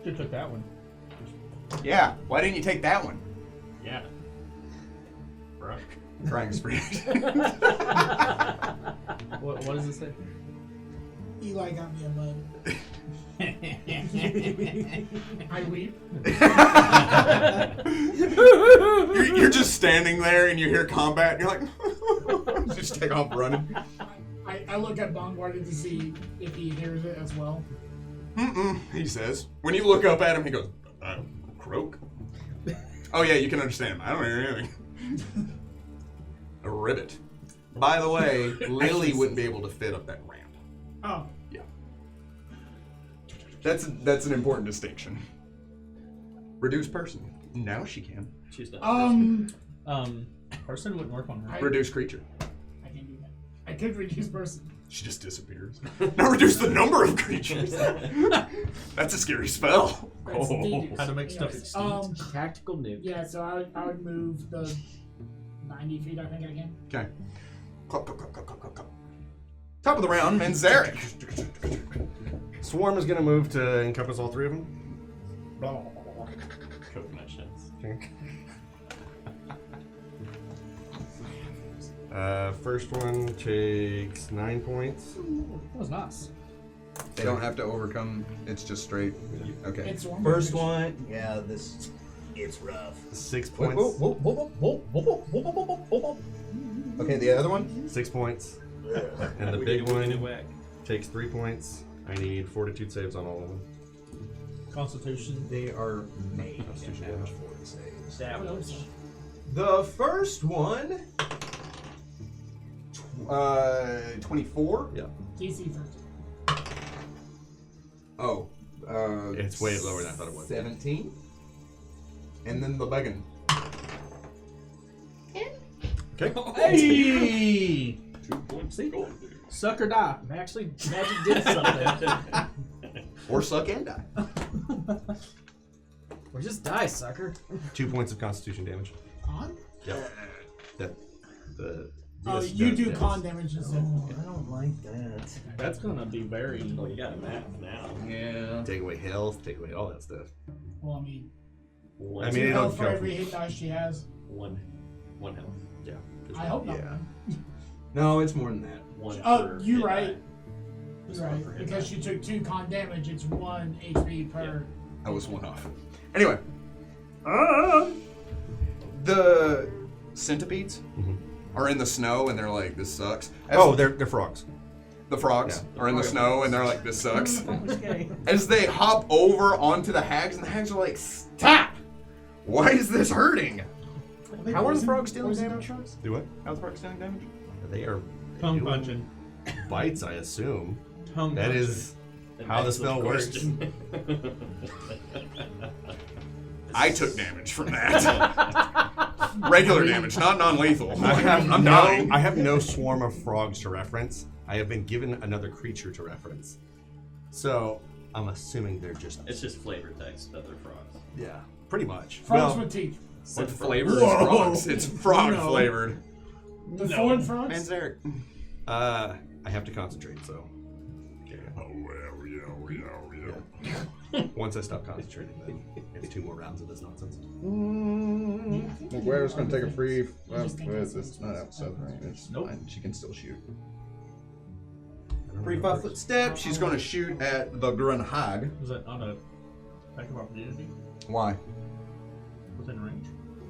You took that one. Yeah, why didn't you take that one? Yeah. Bruh. Trying spree. What does it say? Eli got me a mug. I weep. You're just standing there and you hear combat and you're like, just take off running. I look at Bogard to see if he hears it as well. He says. When you look up at him, he goes, croak? Oh yeah, you can understand him. I don't hear anything. A ribbit. By the way, Lily wouldn't be able to fit up that ramp. Oh. Yeah. That's an important distinction. Reduce person. Now she can. She's done. Person wouldn't work on her. Reduce creature. I can do that. I could reduce person. She just disappears. Now reduce the number of creatures. That's a scary spell. That's indeed. How to make stuff extinct. Tactical nuke. Yeah, so I would move the 90 feet, I think I can. Okay. Clop, clop, clop, clop, clop, clop, clop. Top of the round, Manzarek. Swarm is going to move to encompass all three of them. Coconut shells. Okay. First one takes 9 points. That was nice. They don't have to overcome. It's just straight. Okay. It's First one, yeah, it's rough. 6 Whoa, points. whoa, whoa, whoa, whoa, whoa, whoa, whoa, whoa, whoa, whoa, whoa. Okay, the other one? 6 points. And the We big did a one whack. takes 3 points. I need fortitude saves on all of them. Constitution. They are made Constitution and damage. damage 4 saves. That was. The first one. 24. Yeah. DC first. Oh. It's way lower than I thought it was. 17. And then the begging. Okay. Hey! 2 points. Gold. Suck or die. Actually, magic did something. Or suck and die. Or just die, sucker. 2 points of constitution damage. Con? Yep. The Oh, yes, you that- do yes. con damage instead. I don't like that. That's gonna be very. Oh, you got a map now. Yeah. Take away health, take away all that stuff. Well, I mean, One, I mean, two it'll health for go every from- hit dice she has. one health. Yeah. I hope not. Yeah. man. No, it's more than that. One Oh, per you're hit right. die. Just You're one right. per hit Because die. she took 2 con damage, it's 1 HP per. I was one off. Anyway. The centipedes Mhm. are in the snow and they're like, this sucks. As Oh, they're frogs. the frogs Yeah. are in the snow and they're like, this sucks. Okay. As they hop over onto the hags, and the hags are like, stop! Why is this hurting? How are the frogs dealing damage? Do what? How are the frogs dealing damage? They are Tongue doing punching. bites, I assume. Tongue That punching. is how the spell works. I took damage from that. Regular damage, not non-lethal. I'm no, dying. I have no swarm of frogs to reference. I have been given another creature to reference. So I'm assuming they're just It's just flavor text that they're frogs. yeah, pretty much. Frogs Well, with teeth. What flavor is Whoa. frogs? It's frog No. flavored. The thorn frogs? Manzarek. I have to concentrate, so once I stop concentrating, then it's 2 more rounds of this nonsense. Okay. square's gonna take a free. Well, just can't it's cast not spells. outside range. It's Nope. fine. She can still shoot. Free 5-foot step. She's gonna shoot at the Grunhag. Was that on a attack of opportunity Why? within range?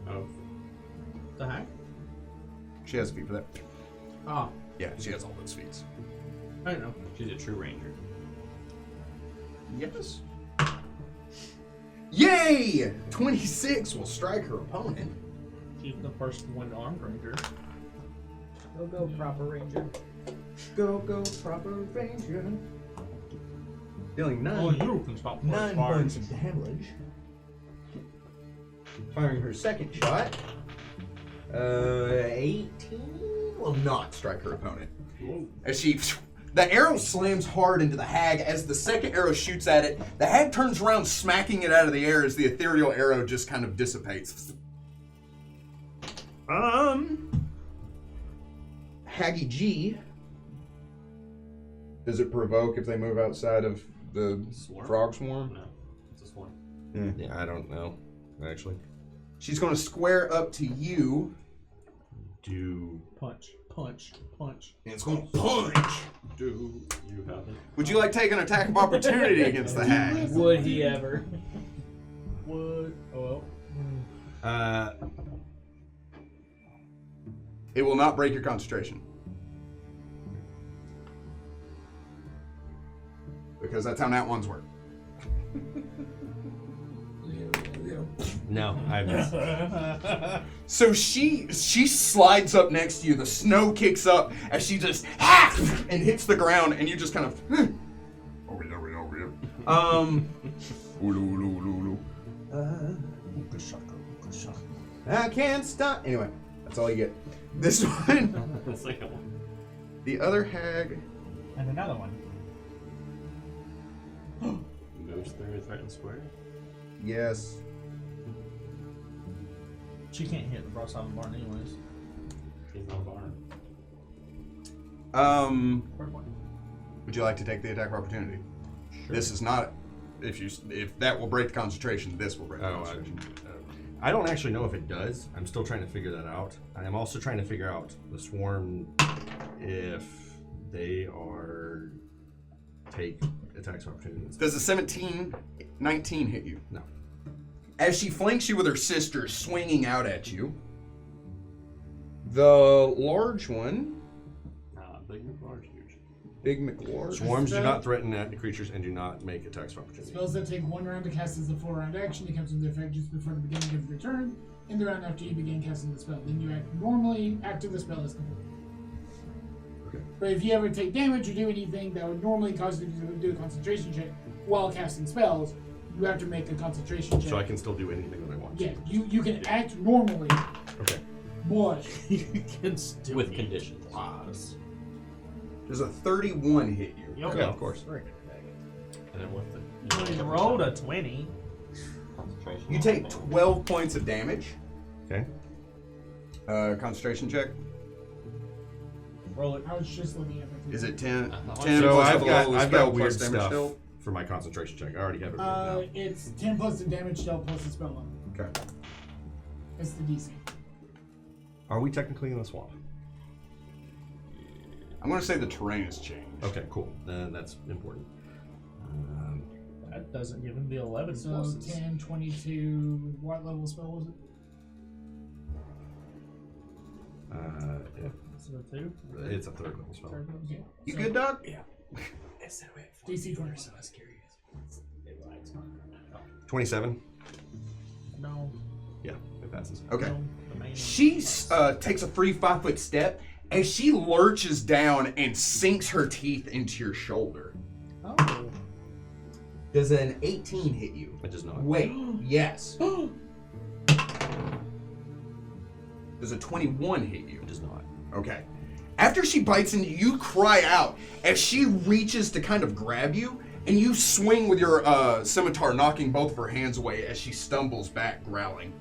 Of The hack? She has a feat for that. Oh, Yeah, she has all those feats. I don't know. she's a true ranger. Yes. Yay! 26 will strike her opponent. She's the first one armed ranger. Go, proper ranger. Go, proper ranger. Dealing Oh, you can stop pulling 9 fire. points of damage. Firing her second shot. 18 will not strike her opponent. As the arrow slams hard into the hag. As the second arrow shoots at it, the hag turns around, smacking it out of the air as the ethereal arrow just kind of dissipates. Haggy G. Does it provoke if they move outside of the Swarm? frog swarm? No, it's a swarm. Yeah, I don't know, actually. She's going to square up to you, Do Punch, punch, punch. and it's going to punch. You have it. Would you like to take an attack of opportunity against the hag? Would he ever? Would oh It will not break your concentration. Because that's how nat ones work. no, I missed. So she slides up next to you. The snow kicks up as she just and hits the ground, and you just kind of. Over here. I can't stop. Anyway, that's all you get. This one, The second one. the other hag. and another one. Moves through a threatened square. Yes. She can't hit the broadside of the barn anyways. She's not a barn. Third one. Would you like to take the attack of opportunity? Sure. This is not. If that will break the concentration, this will break the concentration. I don't actually know if it does. I'm still trying to figure that out. I'm also trying to figure out the swarm if they are take attacks of opportunity. Does a 19 hit you? No. As she flanks you with her sister swinging out at you, the large one, Big McLarge, huge. Big McLord. Swarms do not threaten creatures and do not make attacks of opportunity. Spells that take 1 round to cast as a full round action. It comes into effect just before the beginning of your turn. In the round after you begin casting the spell, then you act normally after the spell is complete. Okay. But if you ever take damage or do anything that would normally cause you to do a concentration check while casting spells, you have to make a concentration check. So I can still do anything that I want. Yeah, you can act normally, Okay. but You can still With conditions. Does a 31 hit you? Yeah, of course. And then with the You rolled a 20. concentration. You take 12 points of damage. Okay. Concentration check. Roll it. I was just looking at it. Is it 10? Uh-huh. 10 So plus I've the got level of I've spell got plus weird damage stuff dealt? for my concentration check. I already have it written down. It's 10 plus the damage dealt plus the spell level. Okay. It's the DC. Are we technically in the swamp? I'm going to say the terrain has changed. Okay, cool. Then that's important. That doesn't give him the 11 So pluses. 10, 22, what level spell was it? Yeah, So 2. it's a third level spell. Yeah. You So good, dog? DC 20. 27. No. Yeah, it passes. Okay. No. The main She one. takes a free 5-foot step as she lurches down and sinks her teeth into your shoulder. Oh. Does an 18 hit you? It does not. Wait, yes. Does a 21 hit you? It does not. Okay. After she bites into you, you cry out as she reaches to kind of grab you, and you swing with your scimitar, knocking both of her hands away as she stumbles back, growling.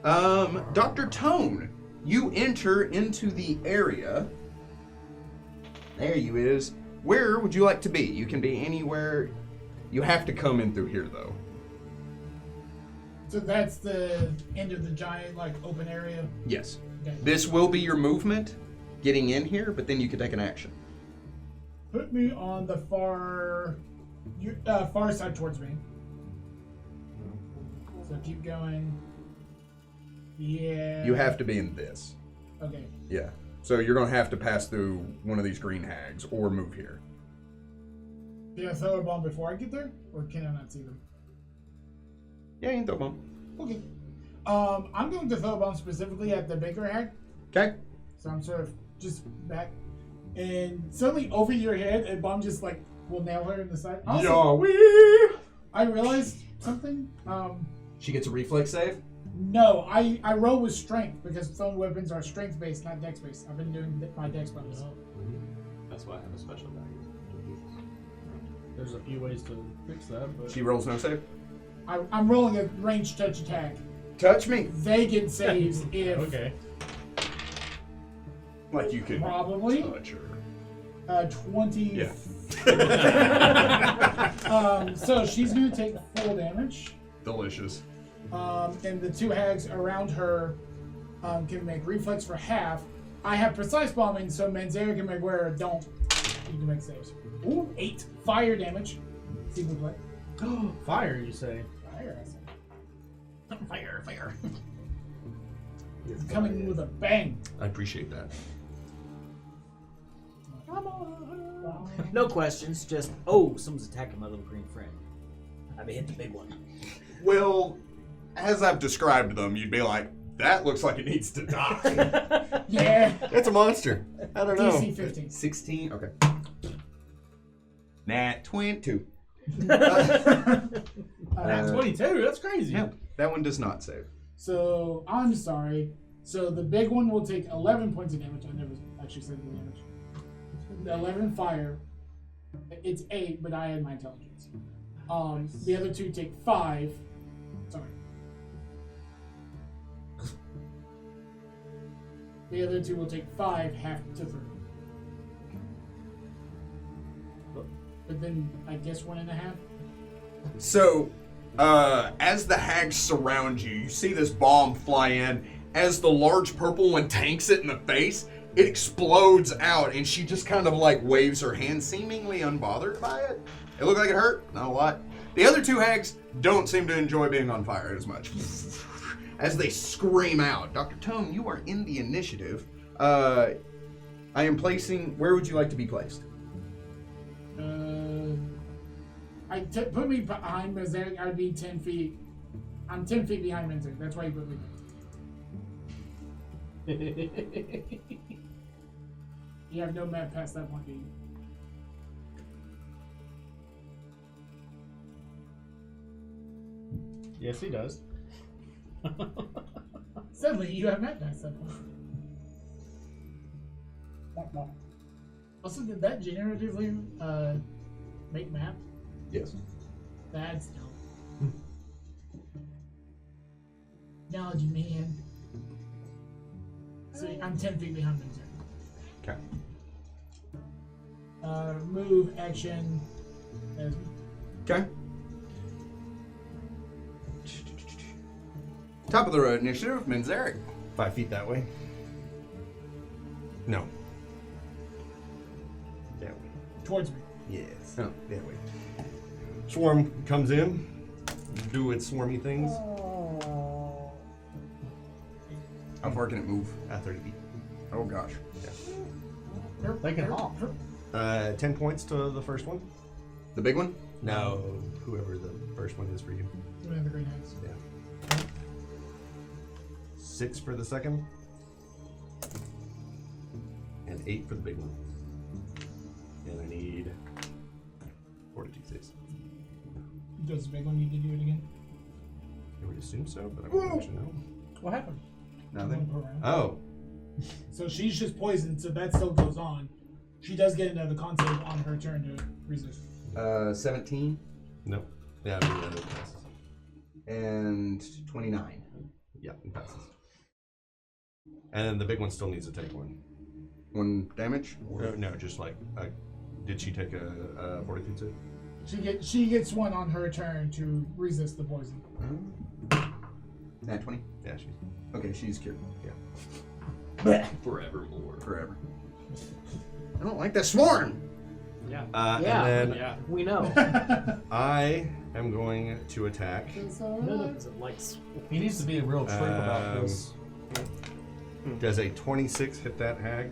Dr. Tone, you enter into the area. There you is. Where would you like to be? You can be anywhere. You have to come in through here, though. So that's the end of the giant, like, open area. Yes. Okay. This will be your movement getting in here, but then you can take an action. Put me on the far side towards me. So keep going. Yeah. You have to be in this. Okay. Yeah. So you're going to have to pass through one of these green hags or move here. Can I throw a bomb before I get there? Or can I not see them? Yeah, you can throw a bomb. Okay. I'm going to throw a bomb specifically at the bigger hag. Okay. So I'm sort of just back. And suddenly over your head, a bomb just like will nail her in the side. Also, I realized something. She gets a reflex save. No, I roll with strength because thrown weapons are strength based, not dex based. I've been doing my dex bonus. That's why I have a special value. There's a few ways to fix that, but She rolls no save. I'm rolling a ranged touch attack. Touch me. They get saves if okay. Like you could probably touch her. 20. Yeah. So she's gonna take full damage. Delicious. And the two hags around her can make reflex for half. I have precise bombing, so Manzera and Maguire don't need to make saves. Ooh, 8 fire damage. See me play. Fire, you say? Fire, I say. Fire. It's coming with a bang. I appreciate that. No questions, just, oh, someone's attacking my little green friend. I may hit the big one. Well, as I've described them, you'd be like, that looks like it needs to die. Yeah. It's a monster. I don't know. DC 15. 16. Okay. Nat 22. That's 22. That's crazy. No, that one does not save. So, I'm sorry. So, the big one will take 11 points of damage. I never actually said the damage. The 11 fire. It's 8, but I had my intelligence. The other two take 5. Sorry. The other two will take 5, half to 3. But then, I guess 1.5. So, as the hags surround you, you see this bomb fly in. As the large purple one tanks it in the face, it explodes out, and she just kind of like waves her hand, seemingly unbothered by it. It looked like it hurt, not a lot. The other two hags don't seem to enjoy being on fire as much. As they scream out. Dr. Tone, you are in the initiative. I am placing, where would you like to be placed? Put me behind Mosaic, I'd be 10 feet. I'm 10 feet behind Mosaic, that's why you put me there. You have no map past that point, do you? Yes, he does. Suddenly, you have map past that point. Also, did that generatively make map? Yes. That's dope. Technology, man. So I'm 10 feet behind Mosaic. Okay. Move, action. Okay. Top of the road initiative, Manzaric. 5 feet that way. No. That way. Towards me. Yes. Oh. That way. Swarm comes in, do its swarmy things. How far can it move? 30 feet. Oh gosh. They can hop. 10 points to the first one. The big one? No, whoever the first one is for you. We have the green hands. Yeah. 6 for the second. And 8 for the big one. And I need 42 saves. Does the big one need to do it again? I would assume so, but I won't let you know. What happened? Nothing. Oh, So she's just poisoned, so that still goes on. She does get another con save on her turn to resist. 17 no. Yeah, I mean, it passes. and 29. Yeah, it passes. And then the big one still needs to take one. 1 damage? No, just like, did she take a 42 save? She gets one on her turn to resist the poison. Nat 20? Yeah, she's. Okay, she's cured. Forevermore. Forever. I don't like the swarm. Yeah. Yeah. And then Yeah. We know. I am going to attack. None of us likes. He needs to be a real trick about this. Does a 26 hit that hag?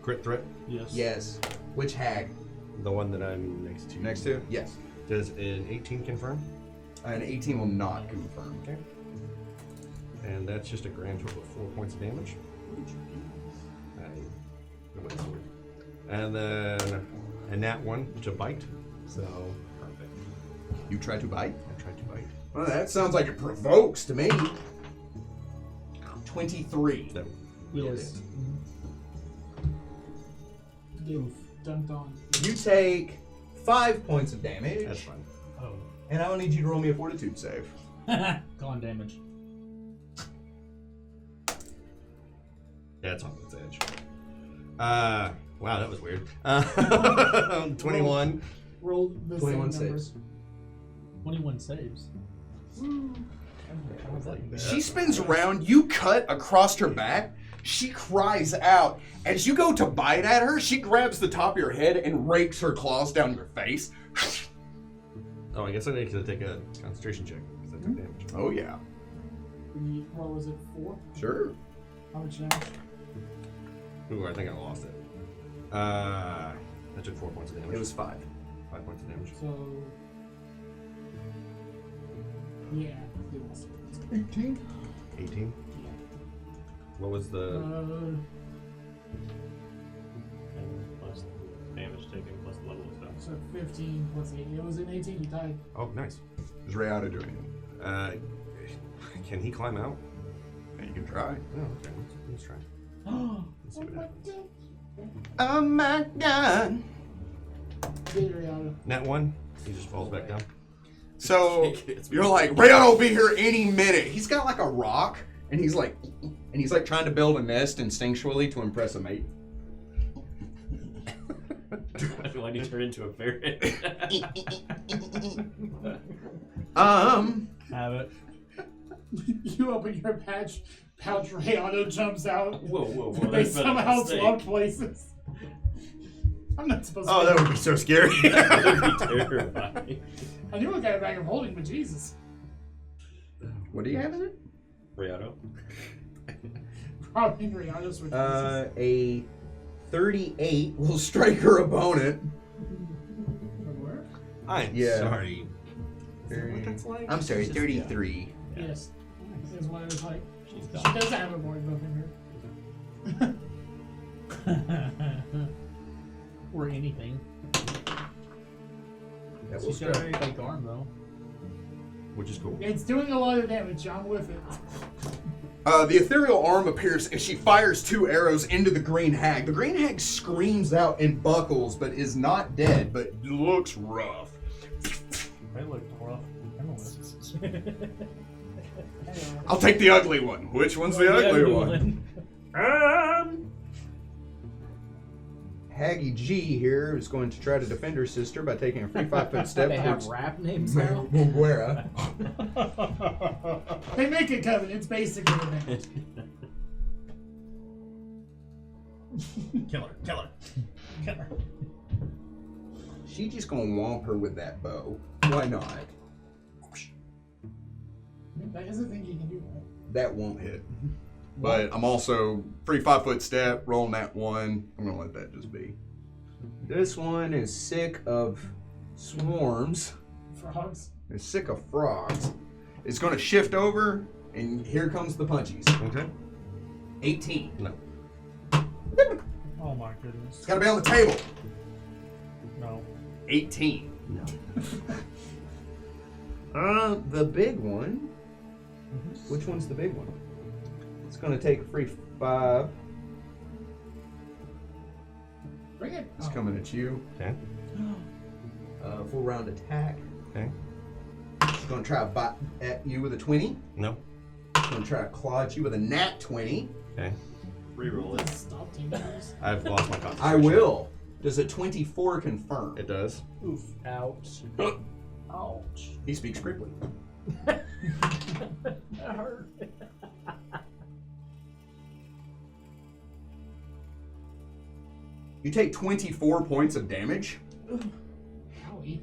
Crit threat? Yes. Yes. Which hag? The one that I'm next to. Next to? Yes. Does an 18 confirm? An 18 will not confirm. Okay. And that's just a grand total of 4 points of damage. And then a nat 1 to bite. So, perfect. You try to bite? I tried to bite. Well, that sounds like it provokes to me. 23. That Yes. Oof. Dunked on. You take 5 points of damage, That's fine. Oh. and I will need you to roll me a fortitude save. Gone damage. Yeah, it's on its edge. Wow, that was weird. 21. Roll the 21 same saves. 21 saves. She spins around, you cut across her back, she cries out. As you go to bite at her, she grabs the top of your head and rakes her claws down your face. Oh, I guess I need to take a concentration check because I took damage. Oh, yeah. What was it? 4? Sure. How much damage? Ooh, I think I lost it. I took 4 points of damage. It was 5. 5 points of damage. So. Yeah. It was 18. 18. What was the? And plus damage taken plus the level of spell. So 15 plus 8. It was an 18. You died. Oh, nice. Does Rayada do anything? Can he climb out? Yeah, you can try. Oh, okay. Let's try. Let's see what happens. Oh my god. Get it out. Nat 1. He just falls back down. So you're like, Rayada will be here any minute. He's got like a rock, and he's like trying to build a nest instinctually to impress a mate. I feel like he turned into a ferret. Have it. You open your pouch, Rayado jumps out. Whoa. They That's been a somehow mistake. swap places. I'm not supposed to. Oh, that would be so scary. That would be terrifying. I knew I got a bag of holding, but Jesus. What do you have in it? Riato. Probably Rayado's with A 38 will strike her opponent. Where? I'm Yeah. sorry. Is that what that's like? I'm sorry, Just- 33. Yeah. Yes. That's what I was like. She's She done. doesn't have a board book in her. Or anything. That will She's got a strike. fake arm though. Which is cool. It's doing a lot of damage. I'm with it. The ethereal arm appears and she fires 2 arrows into the green hag. The green hag screams out and buckles, but is not dead, but looks rough. They look rough. I'll take the ugly one. Which one's the ugly one? Haggy G here is going to try to defend her sister by taking a free 5-foot step They have towards rap names now. Muguera. They make it covenant. It's basically a damage. Kill her. She's just gonna womp her with that bow. Why not? That doesn't think you can do that. That won't hit. But I'm also free 5-foot step, rolling that one. I'm gonna let that just be. This one is sick of swarms. Frogs. It's sick of frogs. It's gonna shift over, and here comes the punchies. Okay. 18. No. Oh my goodness. It's gotta be on the table. No. 18. No. The big one. Which one's the big one? It's gonna take a free 5. Bring it. It's coming at you. Okay. Full round attack. Okay. It's gonna try to bite at you with a 20. No. It's gonna try to claw at you with a nat 20. Okay. Reroll it. Stop taking those. I've lost my concentration. I will. Does a 24 confirm? It does. Oof. Ouch. Ouch. He speaks Grippli. That hurt. You take 24 points of damage. Howie.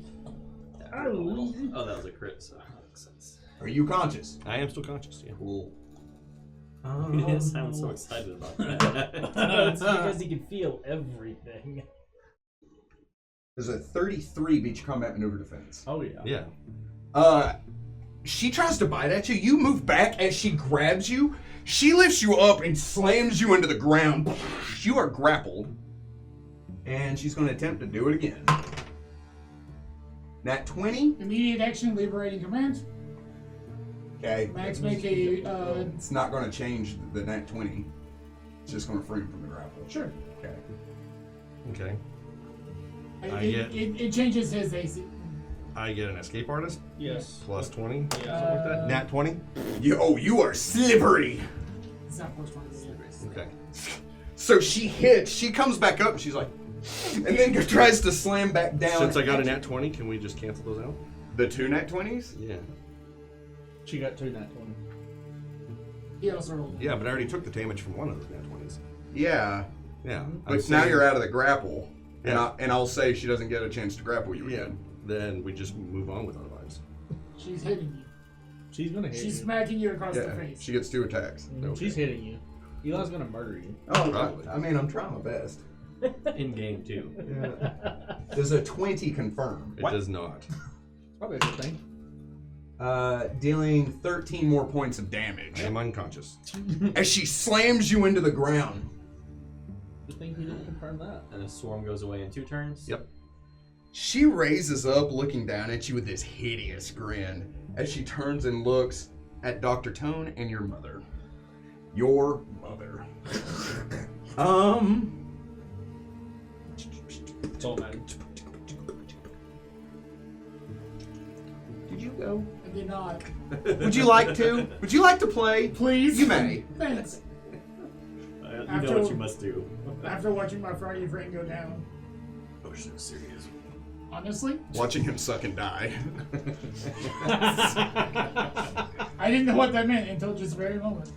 Oh, that was a crit, so that makes sense. Are you conscious? I am still conscious. Yeah. Cool. You didn't sound so excited about that. It's because he can feel everything. There's a 33 beach combat maneuver defense. Oh yeah. Yeah. She tries to bite at you. You move back as she grabs you. She lifts you up and slams you into the ground. You are grappled. And she's going to attempt to do it again. Nat 20. Immediate action, liberating command. Okay. Max, make a. It's not going to change the nat 20. It's just going to free him from the grapple. Sure. Okay. Okay. It changes his AC. I get an escape artist Yes. plus 20. Yeah. Something like that. Nat 20. You are slippery. It's not plus 20. Okay. So she comes back up and she's like, and then tries to slam back down. Since I got a nat 20, can we just cancel those out? The 2 nat 20s? Yeah. She got 2 nat 20. He also rolled. Yeah, but I already took the damage from one of those nat 20s. Yeah. Yeah. But now you're out of the grapple. Yeah. And I'll say she doesn't get a chance to grapple you Yeah. again. Then we just move on with our lives. She's hitting you. She's gonna hit She's you. smacking you across the Yeah. face. She gets 2 attacks. She's hitting you. Eli's gonna murder you. Oh, Probably. I mean, I'm trying my best. In game 2. Yeah. Does a 20 confirm? It does not. Probably a good thing. Dealing 13 more points of I damage am unconscious. as she slams you into the ground. Good thing he didn't confirm that. And the swarm goes away in 2 turns. Yep. She raises up, looking down at you with this hideous grin as she turns and looks at Dr. Tone and your mother. Your mother. It's all mad. Did you go? I did not. Would you like to? Would you like to play? Please. You may. Thanks. You know what you must do. After watching my Friday friend go down. Oh, so serious. Honestly, Watching him suck and die. I didn't know what that meant until just the very moment.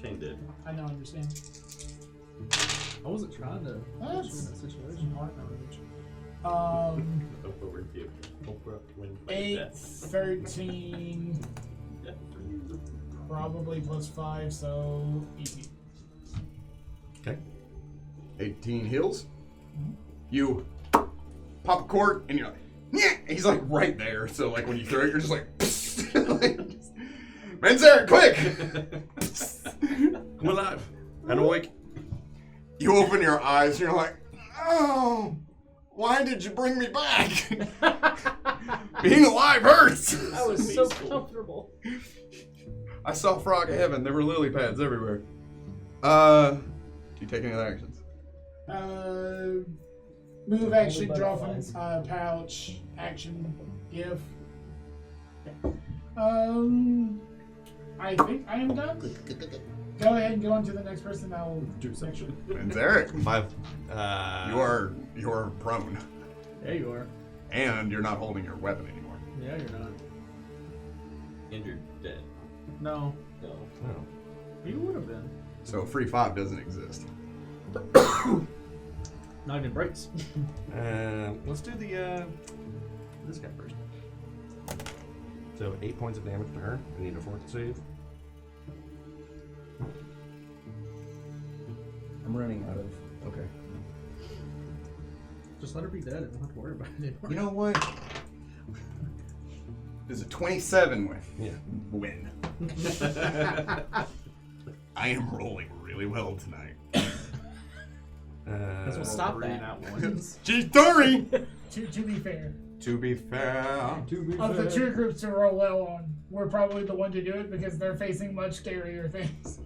Shane did. I don't understand. I wasn't trying to That's put you in that situation. heart knowledge. Overview. Oprah Winfrey 8, death. 13, probably plus 5, so easy. Okay. 18 heals. You pop a cork and you're like, yeah. He's like right there. So like when you throw it, you're just like, Manzer, quick! I'm alive. And awake. You open your eyes and you're like, oh, why did you bring me back? Being alive hurts. I was so comfortable. I saw Frog Heaven. There were lily pads everywhere. Do you take any other actions? Move action, draw from pouch, action, give. I think I am done. Go ahead and go on to the next person. I'll Do something. And Eric, 5. you're prone. Yeah, you are. And you're not holding your weapon anymore. Yeah, you're not. Injured, dead. No. No. Oh. You would have been. So free 5 doesn't exist. Not even breaks. Let's do the this guy first. So 8 points of damage to her. I need a 4 to save. I'm running out of. Okay. Just let her be dead and don't have to worry about it anymore. You know what? There's a 27 win. Yeah. Win. I am rolling really well tonight. That's what stop that. G3! to be fair. To be fair. Of the 2 groups to roll well on, we're probably the one to do it because they're facing much scarier things.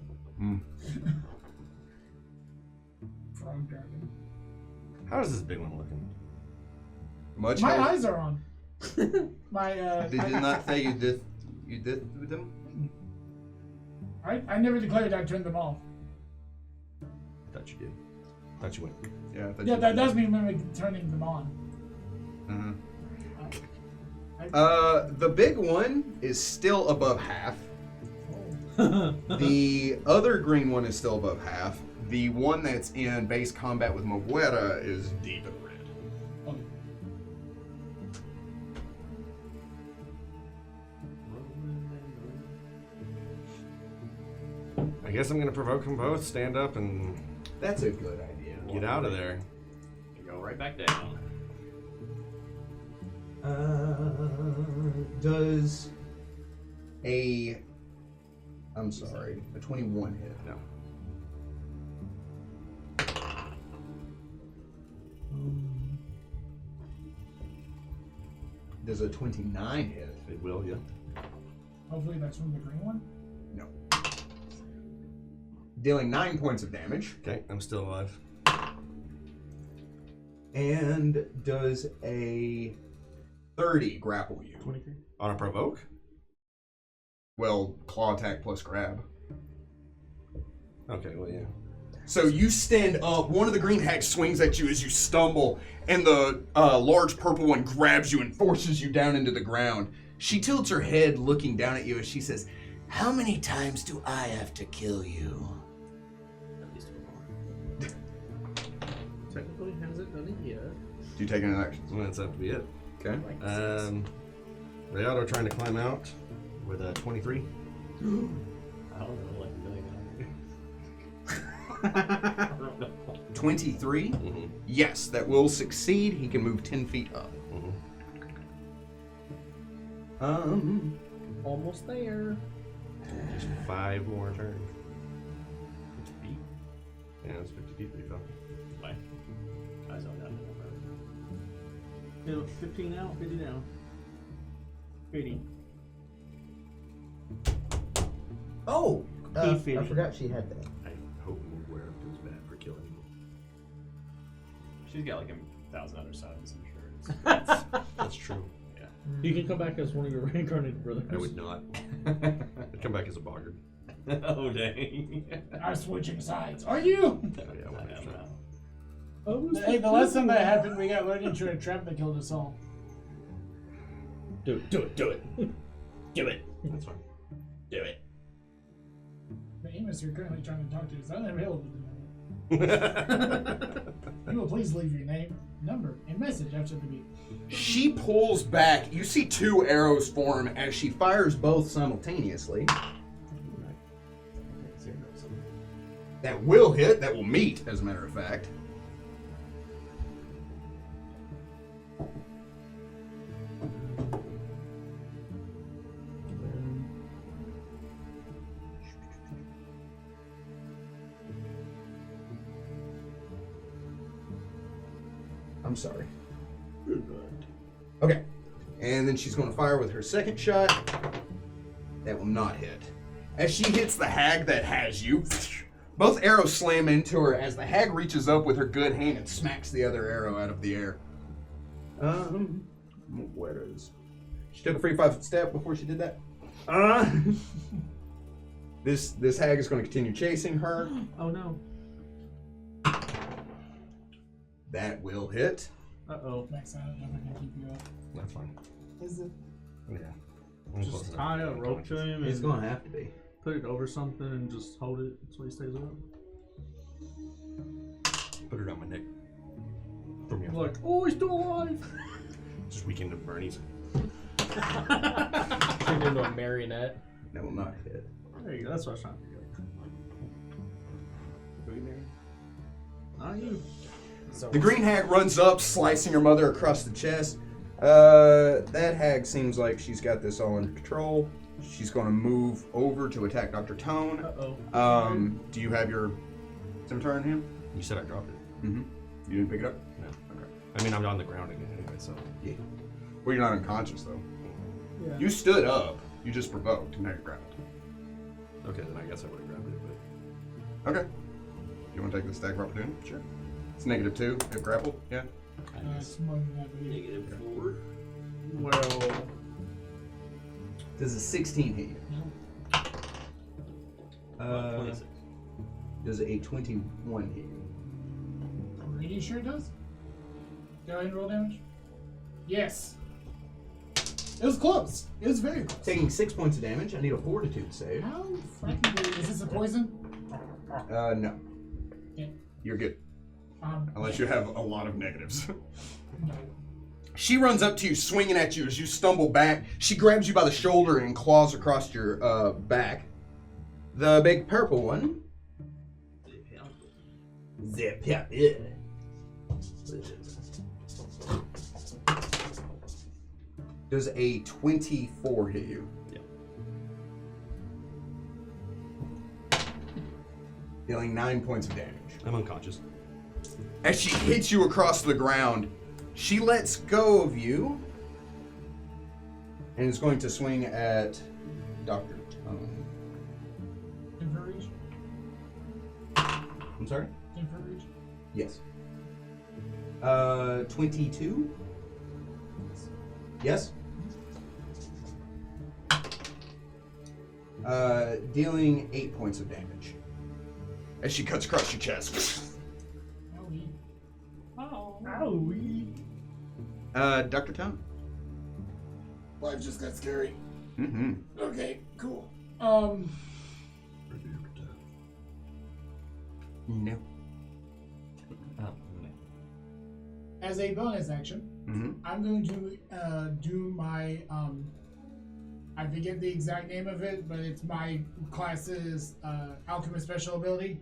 Frog dragon. How is this big one looking? Much My health. eyes are on. My Did you not say you did with them? I never declared I turned them off. I thought you did. Thought you went. Yeah, I thought Yeah, you that did. does mean when we're turning them on. The big one is still above half. The other green one is still above half. The one that's in base combat with Moguera is deep in red. Okay. I guess I'm gonna provoke them both. Stand up and That's a good idea. get out of there. Go right back down. Does a 21 hit? No. Does a 29 hit? It will, yeah. Hopefully that's from the green one. No. Dealing 9 points of damage. Okay, I'm still alive. And does a 30 grapple you? 23. On a provoke? Well, claw attack plus grab. Okay, well, yeah. So you stand up, one of the green hags swings at you as you stumble, and the large purple one grabs you and forces you down into the ground. She tilts her head looking down at you as she says, "How many times do I have to kill you?" At least one more. Technically hasn't done it yet. Do you take any action? Well, that's have to be it. Okay. Rayado trying to climb out with a 23. I don't know, like a million. I don't know. 23? Mm-hmm. Yes, that will succeed. He can move 10 feet up. Mm-hmm. Almost there. Just 5 more turns. 50 feet? Yeah, it's 50 feet pretty far. Why? I zoned out. You know, 15 now, 50 down. 80. Oh, I Fitty. forgot she had that. I hope Moguera feels bad for killing me. She's got like 1,000 other sons, I'm sure. That's true. You can come back as one of your reincarnated brothers. I would not. I'd come back as a Bogard. Oh, dang. I'm switching sides. Are you? Oh, yeah, I 100%. don't know. Hey, the last time that happened, we got led into a trap that killed us all. Do it, do it, do it. Do it. That's fine. Do it. The Amos you're currently trying to talk to is unavailable at the moment. You will please leave your name, number, and message after the beep. She pulls back. You see 2 arrows form as she fires both simultaneously. That will hit. That will meet, as a matter of fact. I'm sorry. Okay. And then she's going to fire with her second shot. That will not hit. As she hits the hag that has you, both arrows slam into her as the hag reaches up with her good hand and smacks the other arrow out of the air. Where is... She took a free 5-foot step before she did that. This hag is going to continue chasing her. Oh no. That will hit. Uh-oh. Max, I don't know if I can keep you up. That's fine. Is it? Yeah. I'm close Just enough. tie a rope to him It's and gonna have to be. put it over something and just hold it so he stays up. Put it on my neck. Throw me off. Like, oh, he's still alive! Just weekend of Bernie's. Turned into a marionette. That will not hit. There you go, that's what I was trying to figure out. Not you. So The green hag runs up, slicing her mother across the chest. That hag seems like she's got this all under control. She's going to move over to attack Dr. Tone. Uh-oh. Do you have your scimitar in hand? You said I dropped it. Mm-hmm. You didn't pick it up? No. Okay. I mean, I'm on the ground again anyway, so. Yeah. Well, you're not unconscious, though. Yeah. You stood up. You just provoked. Now you're grappled. Okay, then I guess I would have grabbed it, but. Okay. You want to take the stack of opportunity? Sure. It's -2 if grappled. Yeah. It's more than that, but yeah. -4. Well, Does a 16 hit you? 26. Does a 21 hit you? Are you sure it does? Go ahead and roll damage. Yes. It was close. It was very close. Taking 6 points of damage. I need a fortitude save. How fucking is this a poison? No. Yeah. You're good. Unless Yeah. you have a lot of negatives. No. She runs up to you, swinging at you as you stumble back. She grabs you by the shoulder and claws across your back. The big purple one. Zip, yeah. Does a 24 hit you? Yeah. Dealing 9 points of damage. I'm unconscious. As she hits you across the ground, she lets go of you and is going to swing at Dr. Tone. Infrared reach? I'm sorry? Infrared reach? Yes. 22? Yes? Dealing 8 points of damage. As she cuts across your chest. Owie. Oh. Owie. Dr. Tone. Life just got scary. Mm-hmm. Okay, cool. No. Oh, no. As a bonus action, Mm-hmm. I'm going to do my I forget the exact name of it, but it's my class's alchemist special ability.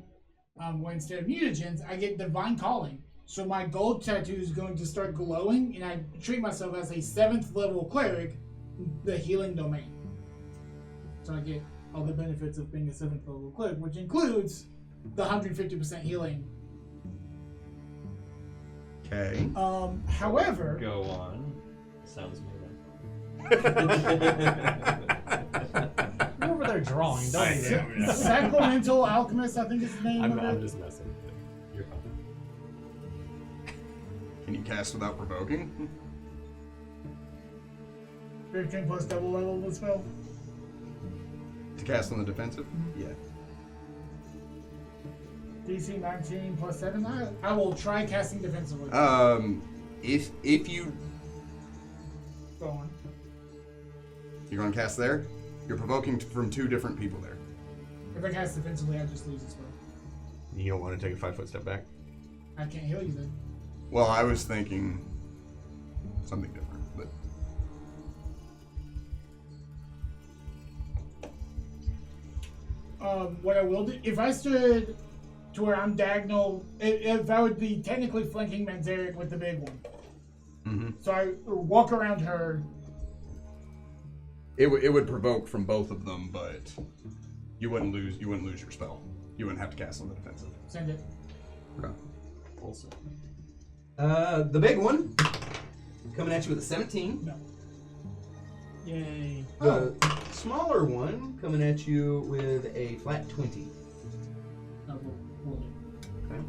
Where instead of mutagens, I get divine calling. So my gold tattoo is going to start glowing, and I treat myself as a 7th level cleric, the healing domain. So I get all the benefits of being a 7th level cleric, which includes the 150% healing. Okay. However, Go on. Sounds made You're over there drawing, don't I you? am, yeah. Sacramental Alchemist, I think is the name I'm of it. just messing with it. You're fine. Can you cast without provoking? 15 plus double level of the spell. To cast on the defensive? Yeah. DC 19 plus 7. I will try casting defensively. If you Go on. you're gonna cast there, you're provoking from 2 different people there. If I cast defensively, I just lose the spell. You don't want to take a 5-foot step back? I can't heal you then. Well, I was thinking something different, but What I will do, if I stood to where I'm diagonal, if I would be technically flanking Manzaric with the big one. mm-hmm. So I walk around her. it would provoke from both of them, but you wouldn't lose your spell. You wouldn't have to cast on the defensive. Send it. Okay. Also. The big one coming at you with a 17. No. Yay. The smaller one coming at you with a flat 20. No, we'll do. Okay.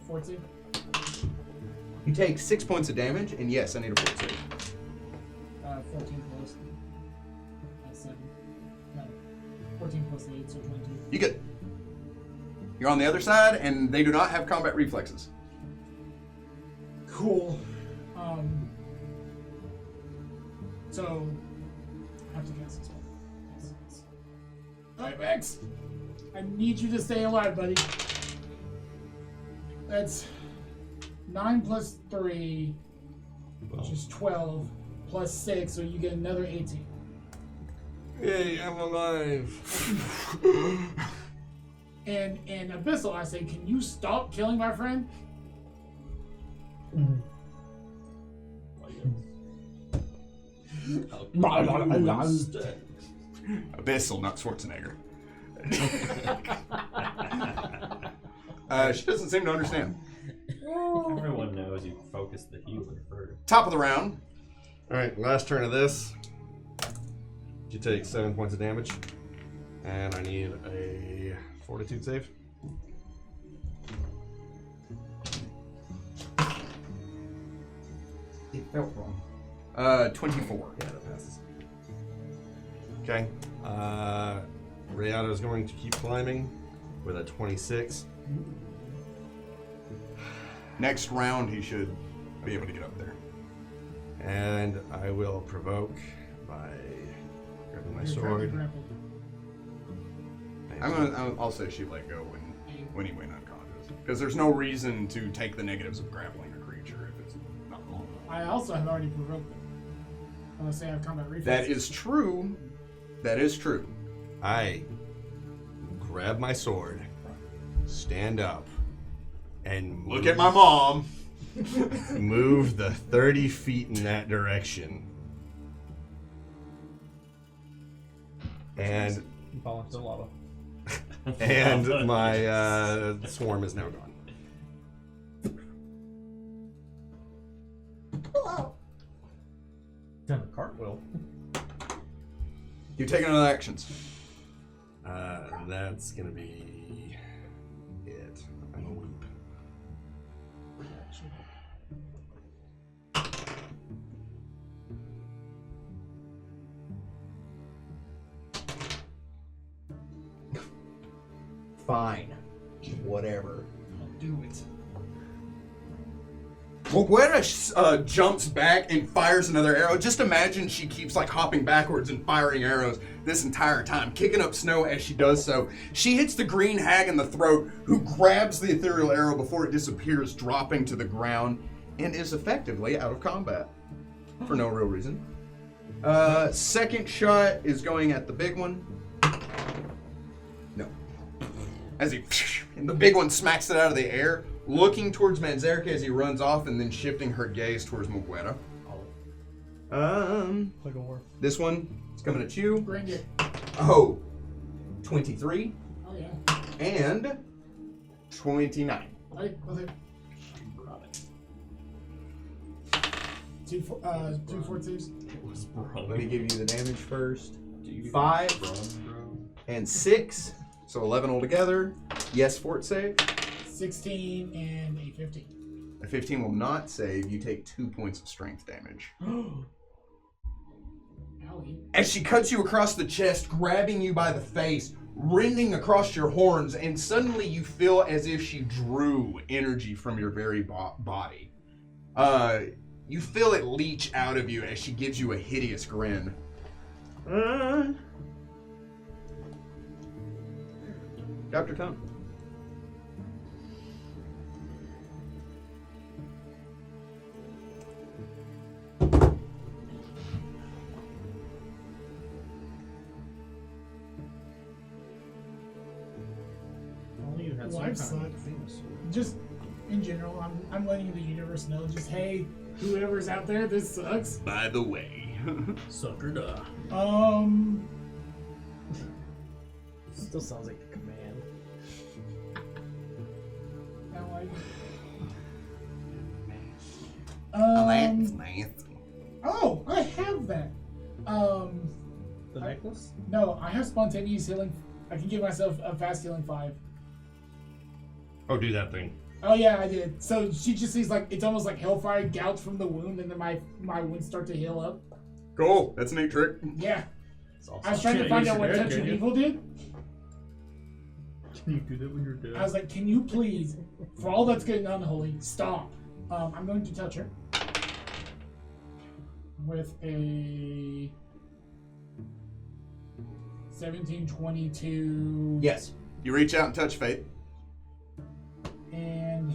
14. You take 6 points of damage, and yes, I need a 4 save. 14 plus 7. No. 14 plus 8, so 22. You get. You're on the other side, and they do not have combat reflexes. Cool. So I have to cast this one. Yes. Alright, Max. I need you to stay alive, buddy. That's 9 plus 3, which is 12, plus 6, so you get another 18. Yay, I'm alive. And in Abyssal, I say, can you stop killing my friend? Abyssal, not Schwarzenegger. She doesn't seem to understand. Everyone knows you focus the healer first. Top of the round. Alright, last turn of this. You take 7 points of damage. And I need a fortitude save. It felt wrong. 24. Yeah, that passes. Okay. Rayado is going to keep climbing with a 26. Next round, he should be able to get up there. And I will provoke by grabbing my You're sword. currently grappled. I'll say she let go when he went unconscious. Because there's no reason to take the negatives of grappling a creature if it's not long enough. I also have already provoked them. Unless they have combat reflex. That is true. That is true. I grab my sword, stand up, and Look at my mom. move the 30 feet in that direction. And Fall into the lava. and my swarm is now gone. Done a cartwheel. You're taking other actions. That's gonna be it. I'm a loop. Fine. Whatever. Do it. Moguera jumps back and fires another arrow. Just imagine she keeps like hopping backwards and firing arrows this entire time, kicking up snow as she does so. She hits the green hag in the throat, who grabs the ethereal arrow before it disappears, dropping to the ground, and is effectively out of combat for no real reason. Second shot is going at the big one. No. As and the big one smacks it out of the air, looking towards Manzerka as he runs off, and then shifting her gaze towards Moguera. This one is coming at you. Bring it. Oh, 23 Oh, yeah. and 29. Right, with it. Two fort saves. Let me give you the damage first. 5 and 6, so 11 altogether. Yes, fort save. 16 and a 15. A 15 will not save. You take 2 points of strength damage. Owie. As she cuts you across the chest, grabbing you by the face, rending across your horns, and suddenly you feel as if she drew energy from your very body. You feel it leach out of you as she gives you a hideous grin. Dr. Tom. Only you had some Life kind of sucks. famous. Just in general, I'm letting the universe know. Just hey, whoever's out there, this sucks. By the way. Sucker duh. Still sounds like a command. Now That's nice. Oh, I have that. The necklace? No, I have spontaneous healing. I can give myself a fast healing 5. Oh, do that thing. Oh yeah, I did. So she just sees like it's almost like hellfire gouts from the wound, and then my wounds start to heal up. Cool. That's a neat trick. Yeah, It's awesome. I was trying to find out what Touch Touch of Evil did. Can you do that when you're dead? I was like, can you please, for all that's good and unholy, stop. I'm going to touch her with a 1722. Yes. You reach out and touch Fate. And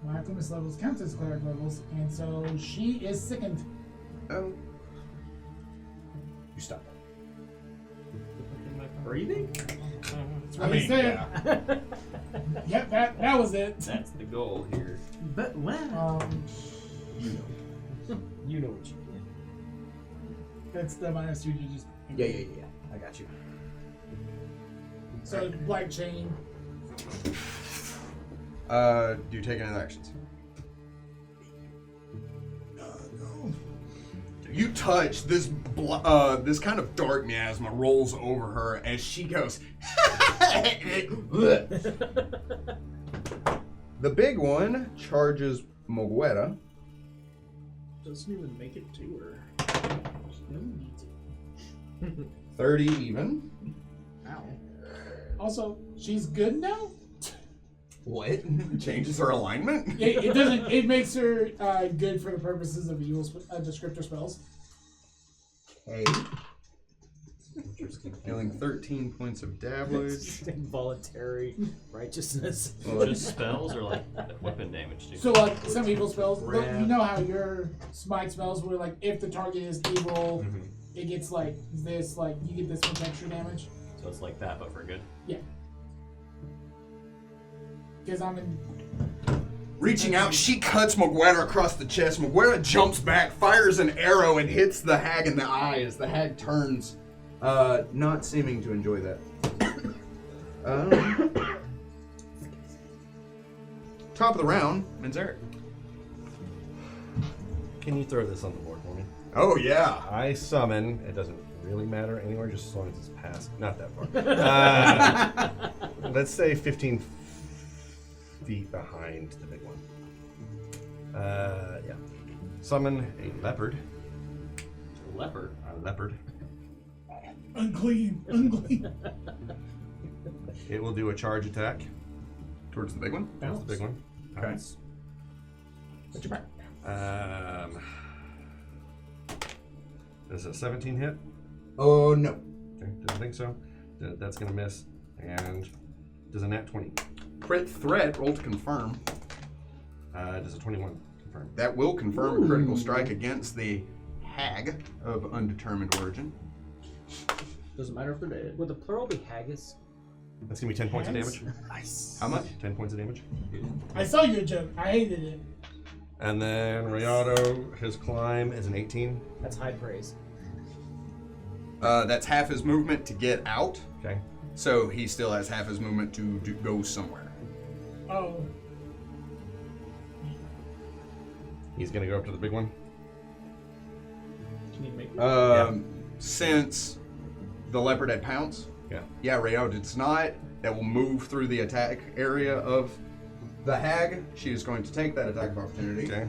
my Alchemist levels count as cleric levels, and so she is sickened. Oh. You stop. Breathing? That's what he said. Yep, that was it. That's the goal here. But wow. You know what you did. That's the -2 you just. Yeah. I got you. So black chain. Do you take any actions? No. You touch this this kind of dark miasma rolls over her as she goes. The big one charges Moguera. Doesn't even make it to her. 30 even. Ow. Also, she's good now. What? Changes her alignment? It doesn't. It makes her good for the purposes of evil descriptor spells. Okay. Dealing 13 points of damage. Involuntary righteousness. Just spells or like weapon damage too? So like some evil spells, Grab. you know how your smite spells where like if the target is evil, it gets like this, like you get this much extra damage. So it's like that, but for good. Yeah. Because I'm in. Reaching out, she cuts Maguire across the chest. Maguire jumps back, fires an arrow, and hits the hag in the eye as the hag turns, not seeming to enjoy that. Top of the round, Manzarek. Can you throw this on the board for me? Oh, yeah. I summon. It doesn't really matter anywhere, just as long as it's past. Not that far. Let's say 15 feet behind the big one. Yeah. Summon a leopard. Leopard. A leopard. Unclean, unclean. It will do a charge attack. Towards the big one? That's the big one. Okay. Pounce. What's your back? Does a 17 hit? Oh, no. Okay, didn't think so. That's gonna miss. And does a nat 20? Crit threat, roll to confirm. Does a 21 confirm? That will confirm a critical strike against the hag of undetermined origin. Doesn't matter if they're dead. Would the plural be haggis? That's gonna be 10 points of Hags? damage. Nice. How much? 10 points of damage. I saw your joke. I hated it. And then Rayado, his climb is an 18. That's high praise. That's half his movement to get out. Okay. So he still has half his movement to go somewhere. Oh, He's gonna go up to the big one. Can you make it? Since the leopard had pounce, Yeah. Rayo does not. That will move through the attack area of the hag. She is going to take that attack of opportunity. Okay.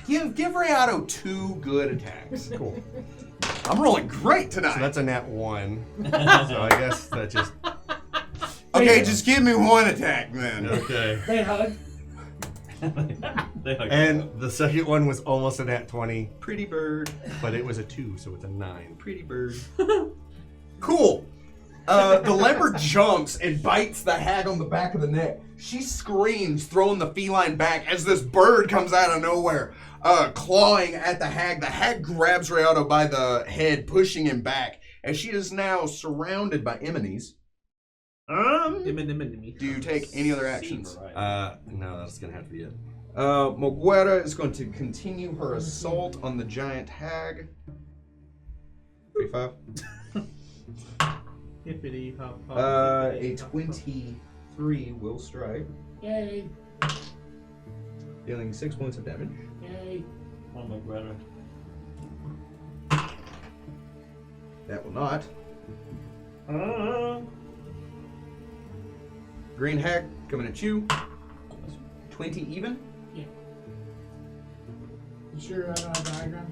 Give Rayado 2 good attacks. Cool. I'm rolling great tonight. So that's a nat 1. So I guess that just. Okay, just give me 1 attack then. Okay. they hug. They hug And the second one was almost a nat 20, Pretty bird. but it was a 2, so it's a 9. Pretty bird. Cool. The leopard jumps and bites the hag on the back of the neck. She screams, throwing the feline back as this bird comes out of nowhere, clawing at the hag. The hag grabs Rayado by the head, pushing him back, as she is now surrounded by enemies. Do you take any other actions? No, that's gonna have to be it. Moguera is going to continue her assault on the giant hag. 35. Hippity hop hop. A hippity hop, hop. 23 will strike, Yay, dealing 6 points of damage. yay. Oh my brother. That will not. Green hag coming at you. 20 even. You sure I don't have a diagram?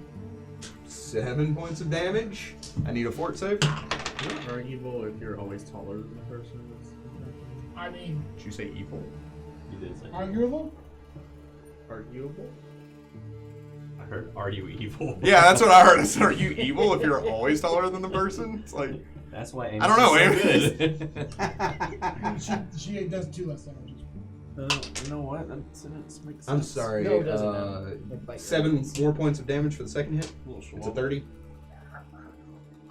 7 points of damage. I need a fort save. You're arguable if you're always taller than the person that's attacking. I mean, Did you say evil? You did say. arguable? Arguable? I heard, are you evil? Yeah, that's what I heard. I said, are you evil if you're always taller than the person? It's like, That's why Amos I don't know, is so good. She does 2 less damage. You know what? That sentence makes sense. I'm sorry. No, it doesn't. Like 7 more points of damage for the second hit. Little It's a 30.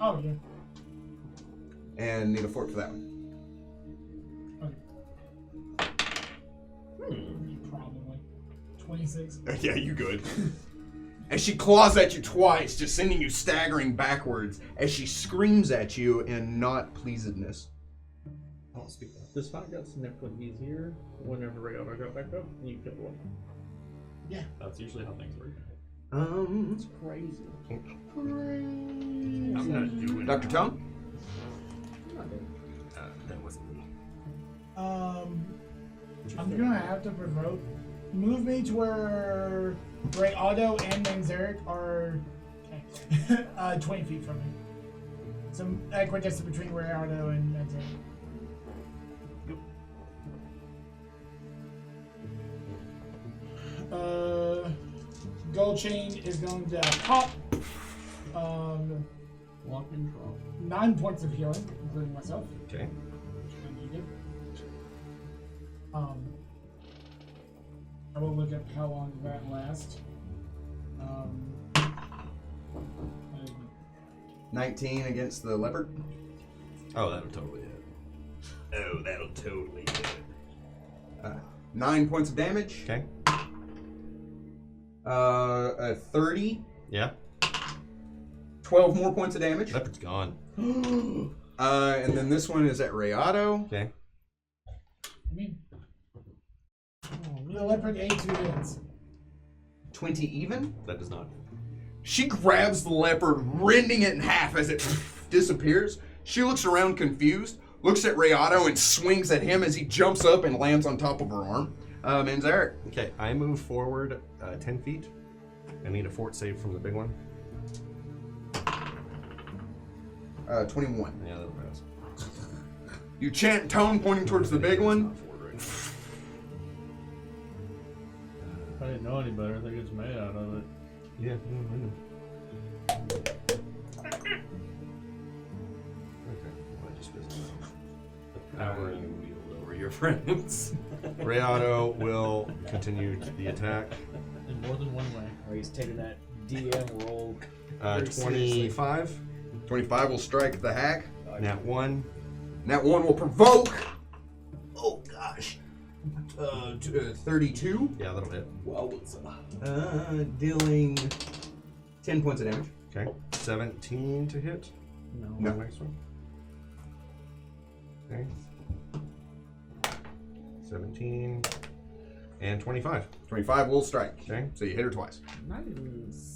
Oh, yeah. And need a fort for that one. Probably. 26. Yeah, you good. As she claws at you twice, just sending you staggering backwards as she screams at you in not pleasedness. I'll speak up. This fight got significantly easier whenever Rayado got back up and you killed one. That's usually how things work. It's crazy. I'm not doing Dr. Tone? That wasn't me. I'm gonna have to provoke. Move me to where Ray Otto and Manzarek are 20 feet from me. So equidistant between Ray Otto and Manzarek. Gold chain is going to pop. Lock and draw. 9 points of healing, including myself. Okay. Which I needed. I will look up how long that lasts. 19 against the leopard. Oh, that'll totally hit. Oh, that'll totally hit. 9 points of damage. Okay. 30. Yeah. 12 more points of damage. Leopard's gone. And then this one is at Rayado. Okay. I mean, the leopard ate 2 hits. 20 even. That does not. She grabs the leopard, rending it in half as it disappears. She looks around confused, looks at Rayado, and swings at him as he jumps up and lands on top of her arm. And Zarek. Okay, I move forward 10 feet. I need a fort save from the big one. 21. Yeah, that'll pass. You chant tone pointing towards the big one. If I didn't know any better, I think it's made out of it. Yeah, I know. Okay, well, I just missed The power you wield over your friends. Rayado will continue the attack. In more than one way. Or he's taking that DM roll. very seriously. 25. 25 will strike the hack. Nat 1. That one will provoke. Oh gosh. 32. Yeah, that'll hit. Dealing 10 points of damage. Okay. 17 to hit. No. Next one. Okay. 17 and 25. 25 will strike. Okay. So you hit her twice. Nice.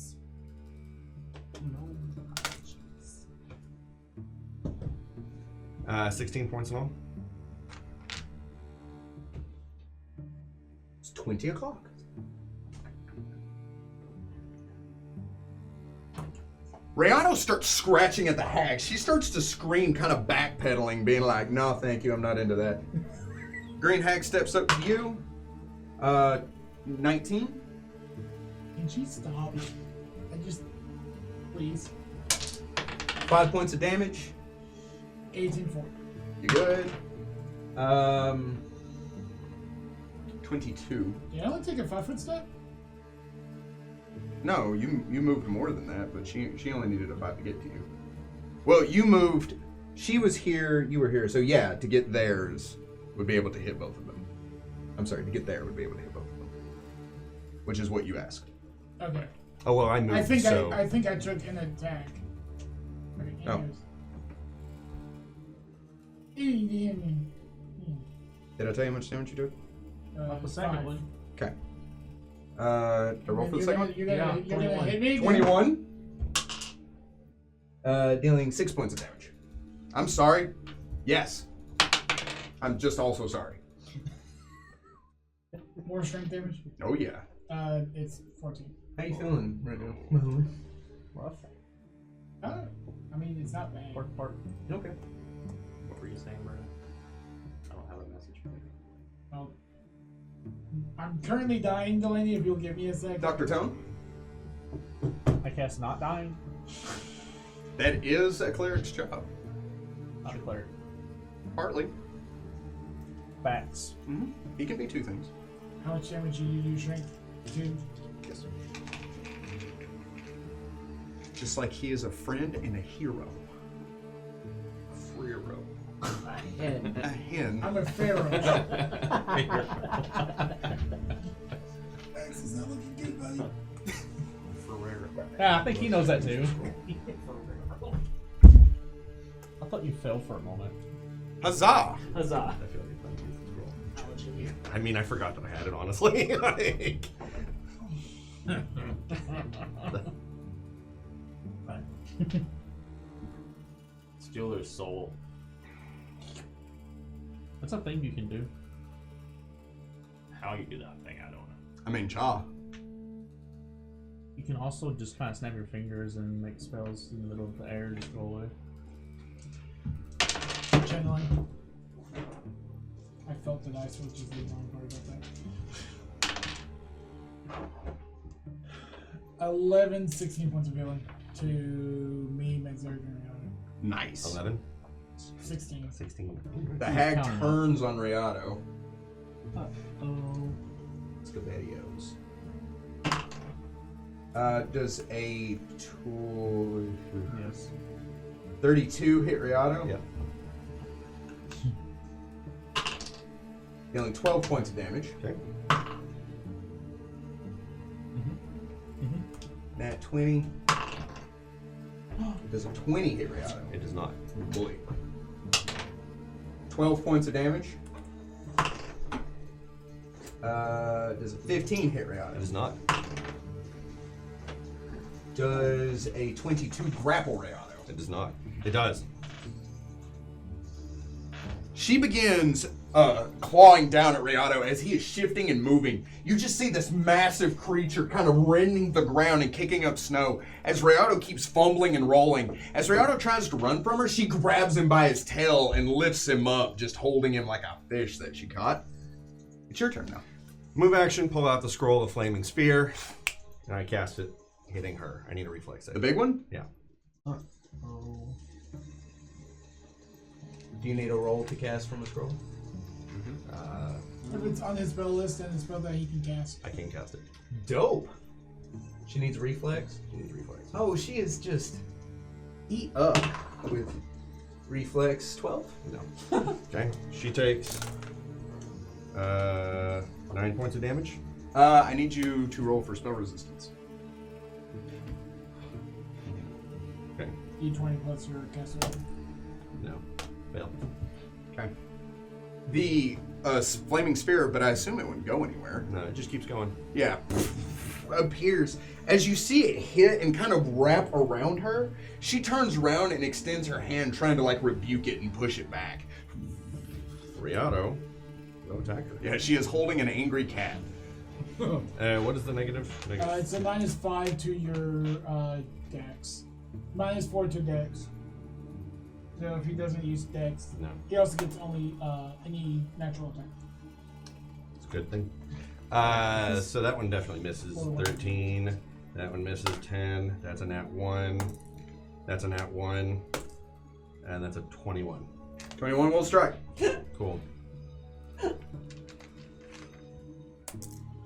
16 points alone. It's 20 o'clock. Rayano starts scratching at the hag. She starts to scream, kind of backpedaling, being like, no, thank you, I'm not into that. Green hag steps up to you. 19. Can she stop? Please. 5 points of damage. 18 4. You good. 22. Did I only take a 5-foot step? No, you moved more than that, but she only needed a 5 to get to you. Well, you moved. She was here, you were here, so yeah, to get theirs would be able to hit both of them. I'm sorry, to get there would be able to hit both of them. Which is what you asked. Okay. Oh, well, I moved, I think so... I think I took an attack. Okay, Oh. Did I tell you how much damage you took? The second one. Okay. To roll for the second one? You're gonna 21. hit me again? 21. Dealing 6 points of damage. I'm sorry. Yes. I'm just also sorry. More strength damage? Oh, yeah. It's 14. How you feeling right now? Rough. I mean, it's not bad. Part. Okay. What were you saying, Brenda? I don't have a message for you. Well, I'm currently dying, Delaney, if you'll give me a sec. Dr. Tone? I cast not dying. That is a cleric's job. Not a cleric. Partly. Bats. Mm-hmm. He can be two things. How much damage do you do, strength? 2? Yes. Just like he is a friend and a hero. A free-ro. A hen. A hen. I'm a pharaoh. Max is not looking good, buddy. Yeah, I think he knows that too. I thought you fell for a moment. Huzzah! Huzzah. I feel like it's time to use the scroll. I mean, I forgot that I had it, honestly. Like... Steal their soul. That's a thing you can do. How you do that thing, I don't know. I mean, Cha. You can also just kind of snap your fingers and make spells in the middle of the air and just go away. Channeling. I felt the dice, which is the wrong part about 11, 16 points of healing to me, Megzard, and Rihanna. Nice. 11, 16. 16. The hag Counting. turns on Riato. Oh. Scabadios. Does a tool Yes. 32 hit Riato? Yep. Dealing 12 points of damage. Okay. Nat 20. Does a 20 hit Riato? It does not. Boy. 12 points of damage. Does a 15 hit It Riato? does not. Does a 22 grapple Riato? It does not. It does. She begins clawing down at Riato as he is shifting and moving. You just see this massive creature kind of rending the ground and kicking up snow as Riato keeps fumbling and rolling. As Riato tries to run from her, she grabs him by his tail and lifts him up, just holding him like a fish that she caught. It's your turn now. Move action, pull out the scroll of Flaming Spear, and I cast it, hitting her. I need a reflex save. The big one? Yeah. Oh. Do you need a roll to cast from a scroll? If it's on his spell list and a spell that he can cast. I can't cast it. Dope. She needs reflex. She needs reflex. Oh, she is just eat up with reflex 12. No. Okay. She takes 9 points of damage. I need you to roll for spell resistance. Okay. D20 plus your caster. No. Fail. Okay. The flaming sphere, but I assume it wouldn't go anywhere. No, it just keeps going. Yeah. Appears. As you see it hit and kind of wrap around her, she turns around and extends her hand, trying to like rebuke it and push it back. Riato will attack her. Yeah, she is holding an angry cat. What is the negative? Negative. It's a -5 to your dex. -4 to dex. So if he doesn't use dex, No. he also gets only any natural attack. It's a good thing. So that one definitely misses. 13. That one misses. 10. That's a nat 1. That's a nat 1. And that's a 21. 21 will strike. Cool.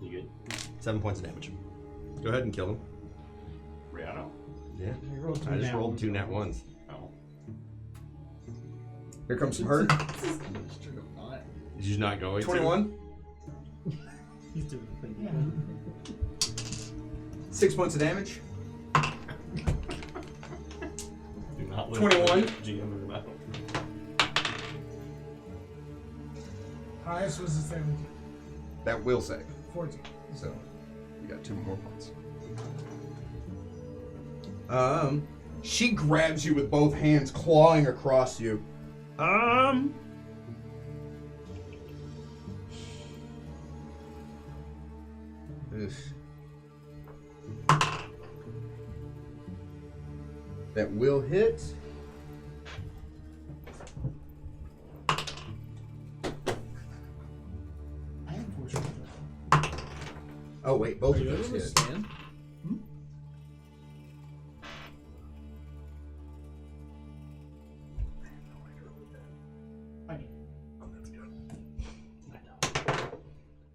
You good? 7 points of damage. Go ahead and kill him. Rihanna? Yeah. You rolled two I just nat rolled ones. 2 nat 1s. Oh. Here comes some hurt. Did you not go 21. He's doing the thing. Yeah. 6 points of damage. Do not let 21. GM in the mouth. Highest was a 17. That will save. 14. So you got 2 more points. She grabs you with both hands, clawing across you. Ugh. That will hit. I have 4 strength. Oh wait, both Are of you those able to hit. stand?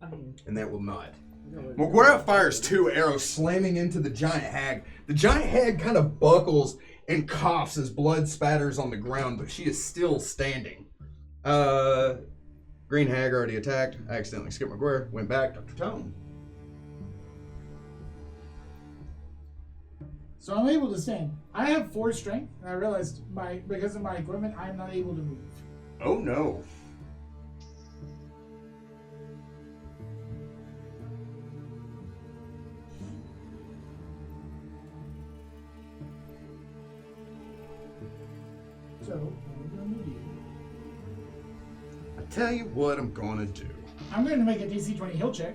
I mean, And that will not. McGuire fires 2 arrows, slamming into the giant hag. The giant hag kind of buckles and coughs as blood spatters on the ground, but she is still standing. Green hag already attacked. I accidentally skipped McGuire. Went back. Dr. Tone. so I'm able to stand. I have 4 strength, and I realized because of my equipment, I'm not able to move. Oh no. So, what am I gonna do? I tell you what I'm gonna do. I'm going to make a DC 20 heal check.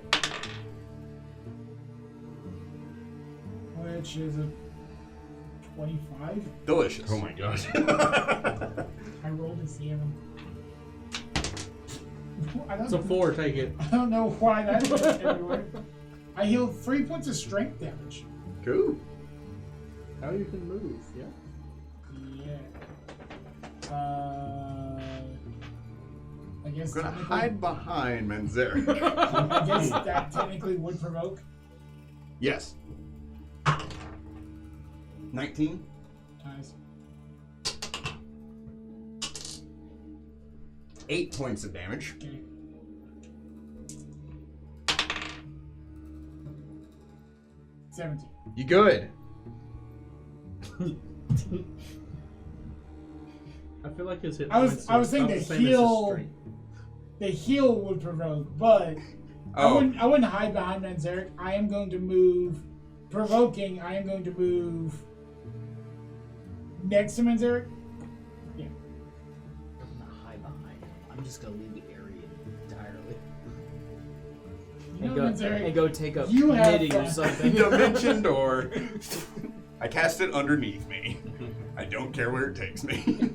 Which is a 25. Delicious. Oh my gosh. I rolled a 0. It's a 4, take it. I don't know why that is everywhere. I heal 3 points of strength damage. Cool. How you can move? Yeah. Yeah. I guess I'm gonna technically, hide behind Manzarek. I guess that technically would provoke. Yes. 19. Nice. 8 points of damage. Okay. $17. You good? I feel like his hit I was points saying about the the same as his heal- strength. The heal would provoke, but I wouldn't hide behind Manzarek. I am going to move. Provoking, I am going to move next to Manzarek. I'm gonna hide behind him. I'm just gonna leave the area entirely. You know, Manzarek, And go take up you have knitting or fun. something. Dimension door. I cast it underneath me. I don't care where it takes me.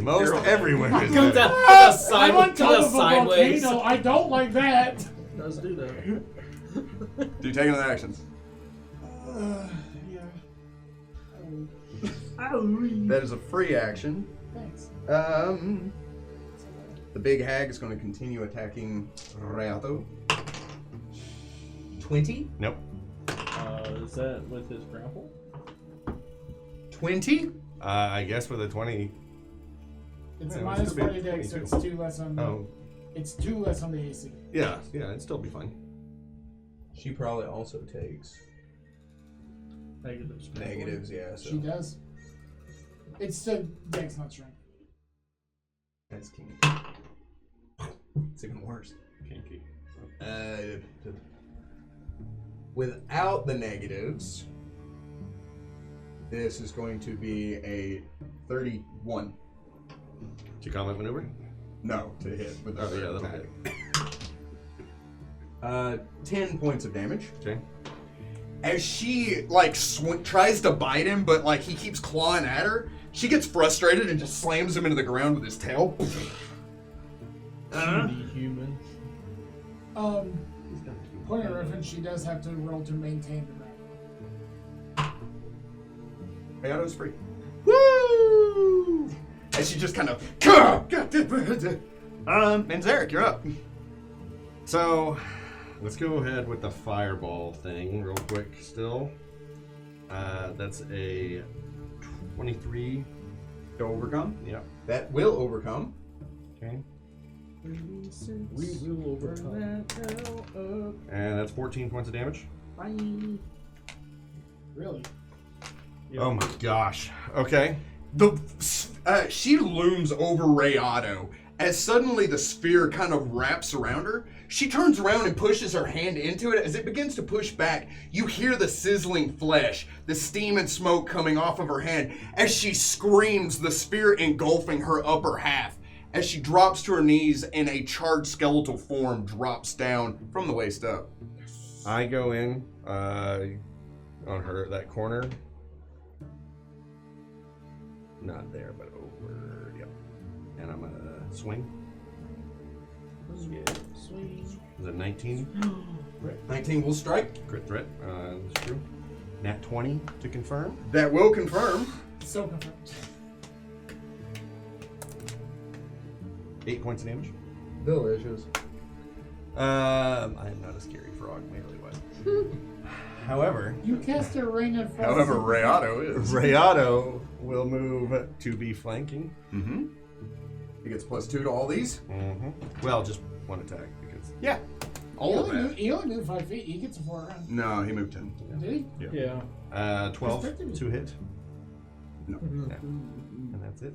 Most everywhere is Comes there. out I'm on top of a sideways. volcano. I don't like that. It does do that. Do you take another actions? Yeah. That is a free action. Thanks. The big hag is going to continue attacking Reato. 20. Nope. Is that with his grapple? 20. I guess with a 20. It's Yeah, a it minus should be 40 dex, so 22. it's 2 less on the. Oh, It's 2 less on the AC. yeah, it'd still be fine. She probably also takes Negatives. negatives, yeah. So She does. It's still dex, not strength. that's kinky. It's even worse. Kinky. Without the negatives, This is going to be a 31. To combat maneuver? No, to hit with the Oh, yeah, third that'll attack. 10 points of damage. Okay. As she like tries to bite him, but like he keeps clawing at her, she gets frustrated and just slams him into the ground with his tail. Human. Point of reference, she does have to roll to maintain the rank. Ayato's free. Woo! As she just kind of, Manzarek, you're up. So, let's go ahead with the fireball thing real quick still. That's a 23. To overcome. Yep. That will overcome. Okay. We will overcome. And that's 14 points of damage. Really? Oh my gosh. Okay. She looms over Rayato. As suddenly the sphere kind of wraps around her, she turns around and pushes her hand into it. As it begins to push back, you hear the sizzling flesh, the steam and smoke coming off of her hand. As she screams, the sphere engulfing her upper half. As she drops to her knees and a charred skeletal form drops down from the waist up. I go in on her, that corner. Not there, but over. Yep. And I'm gonna swing. Yeah, swing. Is it 19? 19 will strike. Crit threat. That's true. Nat 20 to confirm. That will confirm. So confirmed. 8 points of damage. delicious. I am not a scary frog, melee wise. However, You cast a rain of frost. However, Rayato is. Rayato will move to be flanking. Mm-hmm. He gets +2 to all these. Mm-hmm. Well, just one attack because. Yeah. All of that. He only moved 5 feet. He gets a 4 round. No, he moved 10. Did he? Yeah. 12 to hit. No. Yeah. And that's it.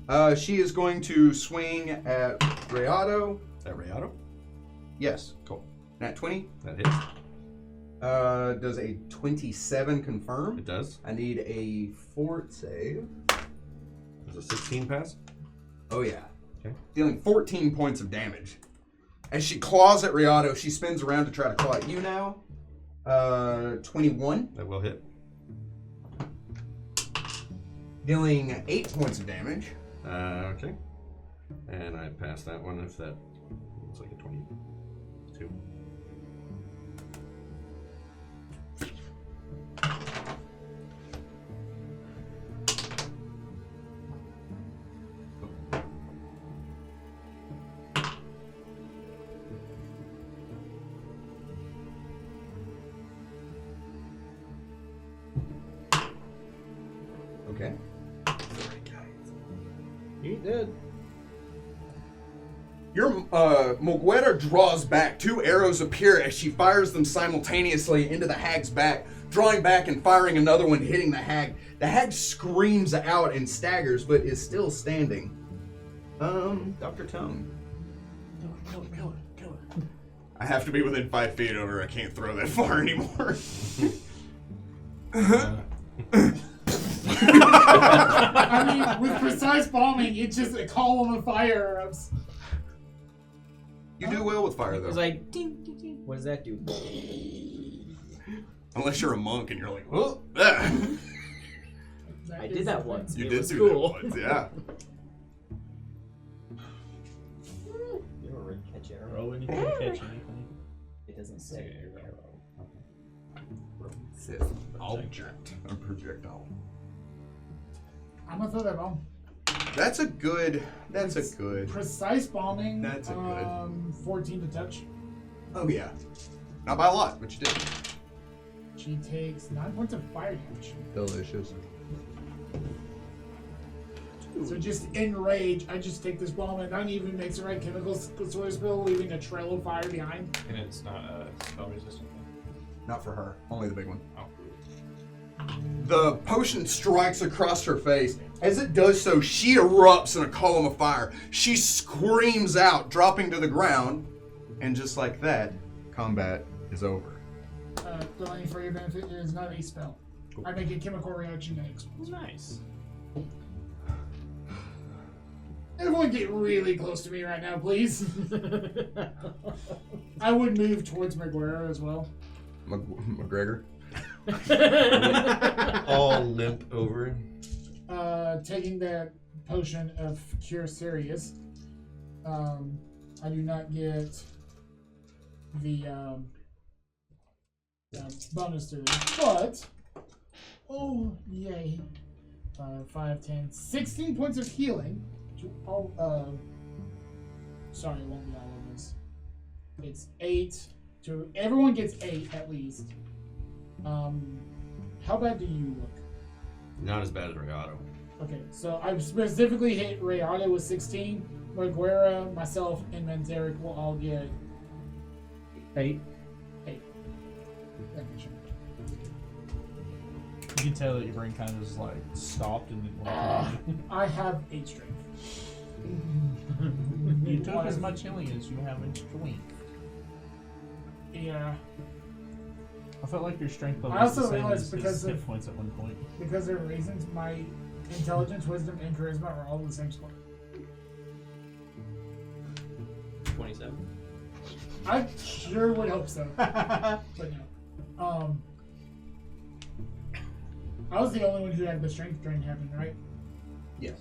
Alright. She is going to swing at Rayato. Is that Rayato? Yes. Cool. Nat 20. That hits. Does a 27 confirm? It does. I need a fort save. Does a 16 pass? Oh, yeah. Okay. Dealing 14 points of damage. As she claws at Rayato, she spins around to try to claw at you now. 21. That will hit. Dealing 8 points of damage. Okay. And I pass that one if that looks like a 22. He did. Your Moguera draws back. 2 arrows appear as she fires them simultaneously into the hag's back, drawing back and firing another one, hitting the hag. The hag screams out and staggers, but is still standing. Dr. Tone. Kill her. I have to be within 5 feet of her. I can't throw that far anymore. I mean, with precise bombing, it's just a column of fire erupts. You do well with fire, It was though. like, ding, ding, ding. What does that do? Unless you're a monk and you're like, oh, ah. I did that once. You It did was do cool. that once, yeah. You don't really catch arrow. Roll anything, catch anything. It doesn't say arrow. It says object. A projectile. I'm gonna throw that bomb. That's a good. Precise bombing. That's a good. 14 to touch. Oh, yeah. Not by a lot, but you did. She takes 9 points of fire damage. Delicious. So just in rage, I just take this bomb and not even makes the right chemicals sort of spill, leaving a trail of fire behind. And it's not a spell resistant thing. Not for her. Only the big one. Oh. The potion strikes across her face. As it does so, she erupts in a column of fire. She screams out, dropping to the ground. And just like that, combat is over. Delaying for your benefit is not a spell. I make a chemical reaction that explodes. Nice. Everyone get really close to me right now, please. I would move towards Maguire as well. McGregor? All limp over. Taking that potion of Cure Serious. I do not get the bonus to this, but oh yay! 5, 10, 16 points of healing to all. Sorry, it won't be all of this. It's 8 to everyone gets 8 at least. How bad do you look? Not as bad as Regato. Okay, so I specifically hit Rayada with 16. Maguera, myself, and Manzaric will all get 8. 8. Thank you, Sean. You can tell that your brain kind of just like stopped and didn't want to. I have 8 strength. You took as much healing as you have in strength. Yeah, I felt like your strength level I was the also same realized as because his hit of- points at one point. because of reasons, my intelligence, wisdom, and charisma are all the same score. 27. I sure would hope so, but no. I was the only one who had the strength drain happen, right? Yes.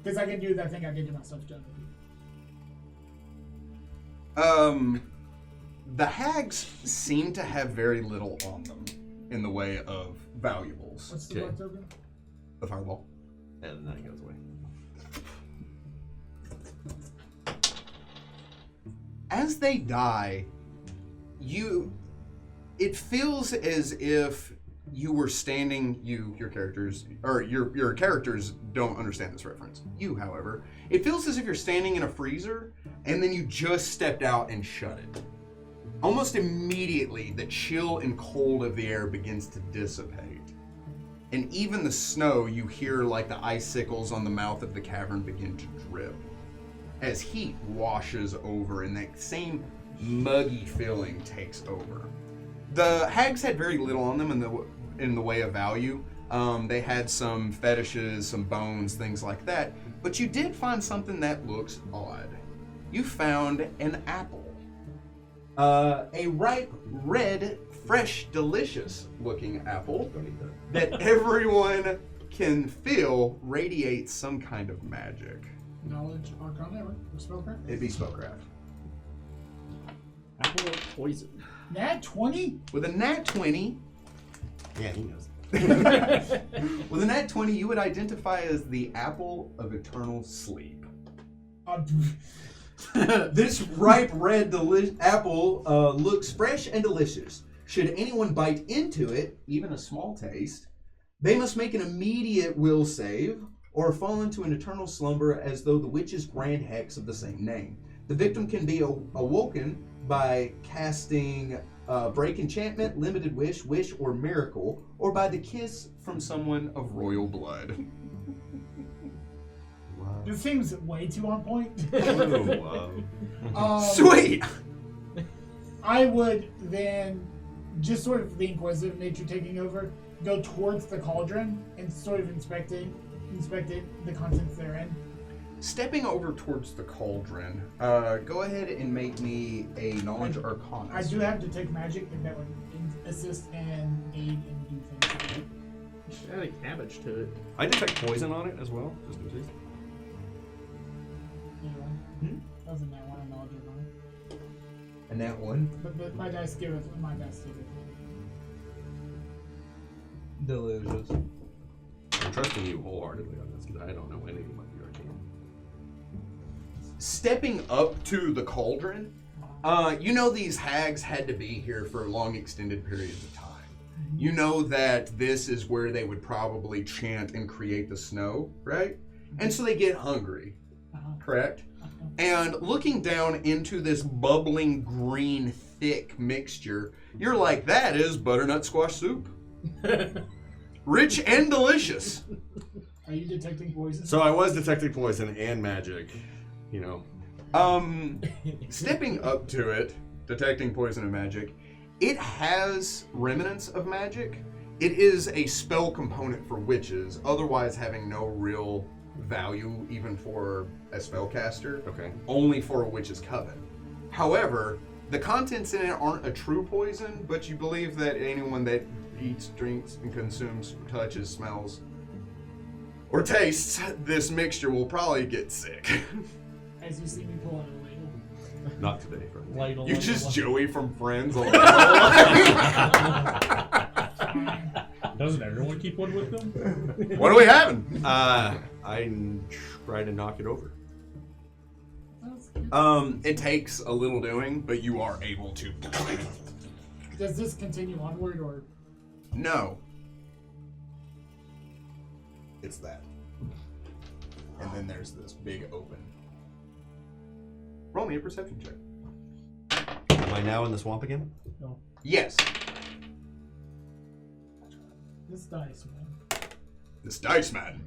Because I can do that thing I did to myself, too. The hags seem to have very little on them in the way of valuables. What's the black token? The fireball. And then it goes away. As they die, it feels as if you were standing, your characters don't understand this reference. You, however, it feels as if you're standing in a freezer and then you just stepped out and shut it. Almost immediately, the chill and cold of the air begins to dissipate. And even the snow, you hear like the icicles on the mouth of the cavern begin to drip as heat washes over and that same muggy feeling takes over. The hags had very little on them in the way of value. They had some fetishes, some bones, things like that. But you did find something that looks odd. You found an apple. A ripe, red, fresh, delicious looking apple that everyone can feel radiates some kind of magic. Knowledge, Arcana, or Spellcraft? It'd be spellcraft. Apple of poison. Nat 20? With a nat 20, Yeah, he knows. with a nat 20, you would identify as the apple of eternal sleep. This ripe red apple looks fresh and delicious. Should anyone bite into it, even a small taste, they must make an immediate will save or fall into an eternal slumber as though the witch's grand hex of the same name. The victim can be awoken by casting break enchantment, limited wish, or miracle, or by the kiss from someone of royal blood. Wow. This seems way too on point. Sweet! I would then, just sort of the inquisitive nature taking over, go towards the cauldron and sort of inspect it, the contents therein. Stepping over towards the cauldron, go ahead and make me a knowledge arcana. I do have detect magic, and that would assist and aid and do things. You should add a cabbage to it. I detect poison on it as well, just in case. That was a nat one, a knowledge arcana. and that one. But my dice give it. My dice give it. Delicious. I'm trusting you wholeheartedly on this because I don't know anything about the arcane. Stepping up to the cauldron, you know these hags had to be here for long extended periods of time. You know that this is where they would probably chant and create the snow, right? And so they get hungry, correct? And looking down into this bubbling green thick mixture, you're like, that is butternut squash soup. Rich and delicious. Are you detecting poison? So I was detecting poison and magic, you know. Stepping up to it, detecting poison and magic, it has remnants of magic. It is a spell component for witches, otherwise having no real value even for a spellcaster. Okay. Only for a witch's coven. However, the contents in it aren't a true poison, but you believe that anyone that eats, drinks, and consumes, touches, smells, or tastes this mixture will probably get sick. As you see me pull out a ladle. Not today, friend. Ladle, You ladle, just ladle. Joey from Friends. Doesn't everyone keep one with them? What are we having? I try to knock it over. That's good. It takes a little doing, but you are able to. Does this continue onward or? No. It's that. And then there's this big open. Roll me a perception check. Am I now in the swamp again? Yes. This dice, man. This dice man.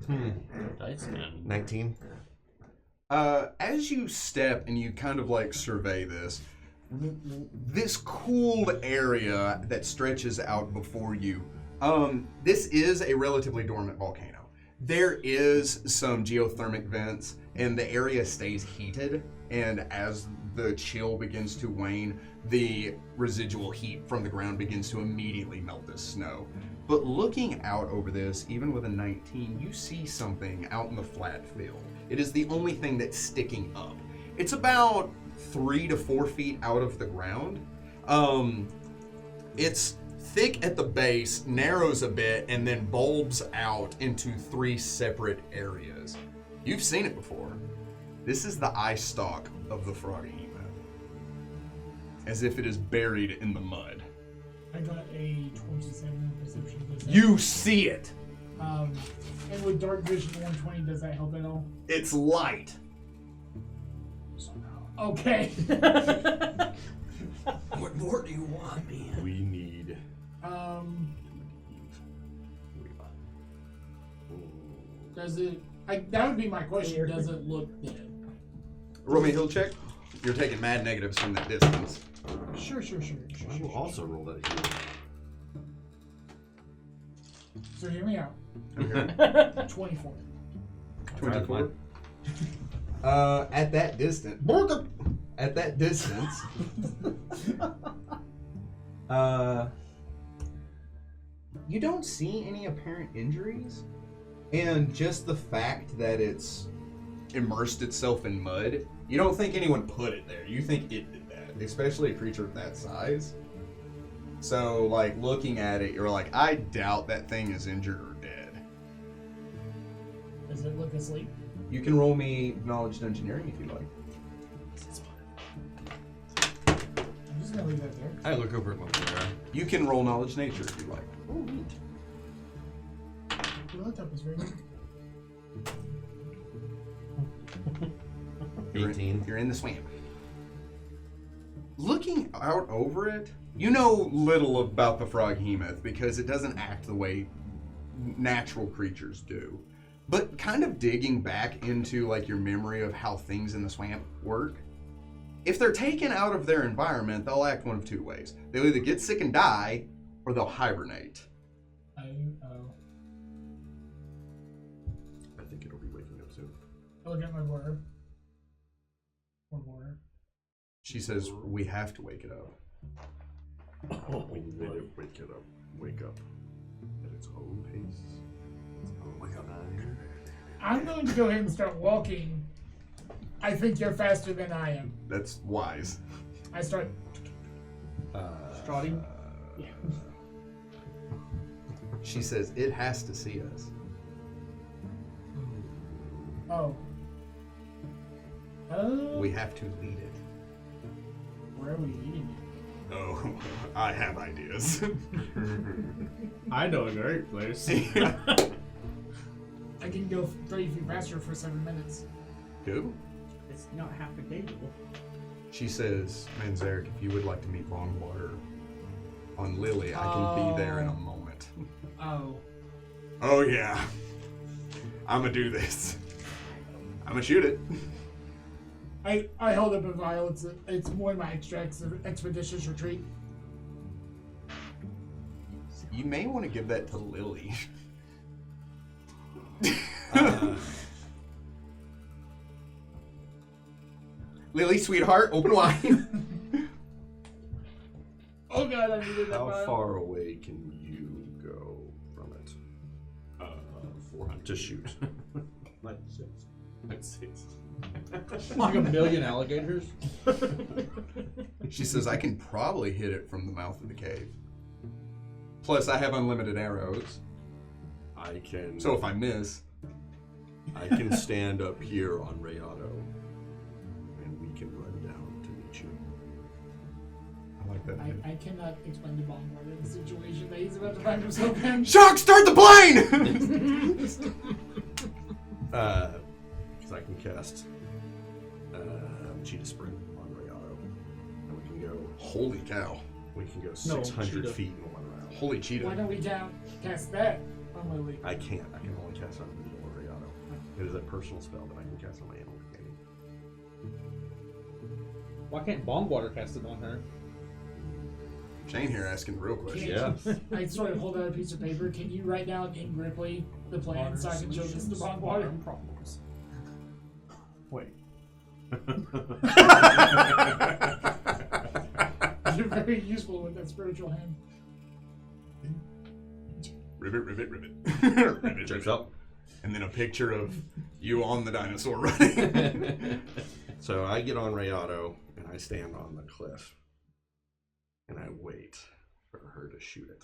Dice man. 19. As you step and you kind of like survey this cooled area that stretches out before you, this is a relatively dormant volcano. There is some geothermic vents and the area stays heated, and as the chill begins to wane, the residual heat from the ground begins to immediately melt this snow. But looking out over this, even with a 19, you see something out in the flat field. It is the only thing that's sticking up. It's about 3 to 4 feet out of the ground. It's thick at the base, narrows a bit, and then bulbs out into 3 separate areas. You've seen it before. This is the eye stalk of the froggy hemoth, as if it is buried in the mud. I got a 27 perception. Does that- You see it. And with dark vision 120, does that help at all? It's light. Okay. What more do you want, man? We need. Does it? That would be my question. Does it look dead? Roll me a heal check. You're taking mad negatives from that distance. Sure. I will also roll that here. So hear me out. Okay. 24. 24. At that distance. You don't see any apparent injuries, and just the fact that it's immersed itself in mud, you don't think anyone put it there. You think it did that, especially a creature of that size. So, like, looking at it, you're like, I doubt that thing is injured or dead. Does it look asleep? You can roll me knowledge and engineering if you like. I'm just gonna leave that there. I look over at Montera. You can roll knowledge nature if you like. The laptop is very good. 18. You're in the swamp. Looking out over it, you know little about the froghemoth because it doesn't act the way natural creatures do. But kind of digging back into like your memory of how things in the swamp work, if they're taken out of their environment, they'll act one of two ways. They'll either get sick and die, or they'll hibernate. Oh. I think it'll be waking up soon. I look at my border. One border. She says, we have to wake it up. We need to wake up at its own pace. I'm going to go ahead and start walking. I think you're faster than I am. That's wise. I start. Trotting. Yeah. She says, it has to see us. Oh. We have to lead it. Where are we leading it? Oh, I have ideas. I know a great place. I can go 30 feet faster for 7 minutes. Go. It's not half a day. She says, Manzarek, if you would like to meet Bogard on Lily, I can be there in a moment. Oh. Oh, yeah. I'm going to do this. I'm going to shoot it. I hold up a vial. It's one of my extracts of expeditious retreat. You may want to give that to Lily. Lily, sweetheart, open wide. Oh god, I needed that How vial. far away can you go from it 400 to shoot? Like 6. Let's see. Like a million alligators? She says, I can probably hit it from the mouth of the cave. Plus, I have unlimited arrows. I can. So if I miss... I can stand up here on Rayado, and we can run down to meet you. I like that. I cannot explain to Bogard the situation that he's about to find himself in. Shock, start the plane! Because I can cast Cheetah Sprint on Rayado, and we can go. Holy cow. We can go No, 600 Cheetah. feet in one round. Holy cheetah. Why don't we cast that on Lily? I can't. I can only cast on Rayado. It is a personal spell that I can cast on my animal companion. Why can't Bongwater cast it on her? Shane here asking the real question. Yes. I sort of hold out a piece of paper. Can you write down in Grippli the plan so I can show this to Bogard? Problems. Wait. You're very useful with that spiritual hand. Ribbit, ribbit, ribbit. Ribbit, Checks ribbit. up. And then a picture of you on the dinosaur running. So I get on Rayado and I stand on the cliff and I wait for her to shoot it.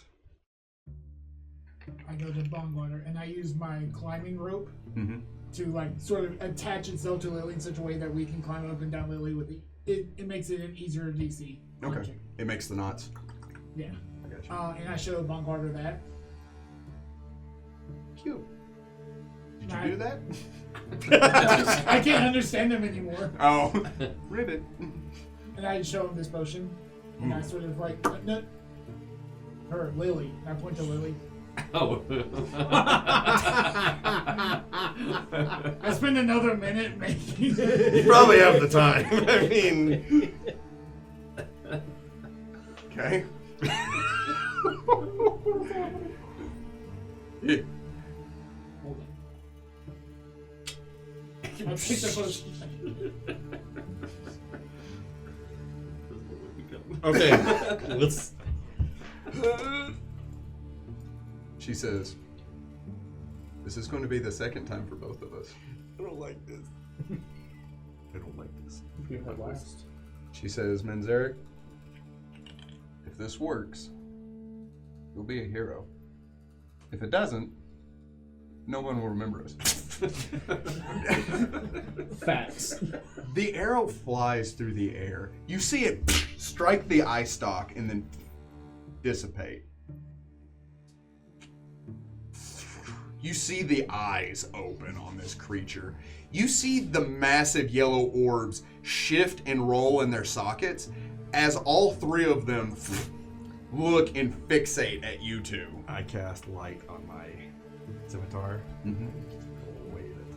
I go to Bongwater and I use my climbing rope Mm-hmm. to like sort of attach itself to Lily in such a way that we can climb up and down Lily with it makes it an easier DC. Okay. It makes the knots. Yeah. I got you. And I show Bongwater that. Cute. Did I- you do that? I can't understand them anymore. Oh. Ribbit. And I show him this potion. And I sort of like, no, her, Lily. I point to Lily. Oh. I spend another minute making You probably have the time. I mean, Okay. Hold on. I take the potion. okay. Let's. She says, this is going to be the second time for both of us. I don't like this. I don't like this. You have last. She says, Manzarek, if this works, you'll be a hero. If it doesn't, no one will remember us. Facts. The arrow flies through the air. You see it strike the eye stalk and then dissipate. you see the eyes open on this creature. You see the massive yellow orbs shift and roll in their sockets as all three of them look and fixate at you two. I cast light on my scimitar. Mm-hmm. Wave it.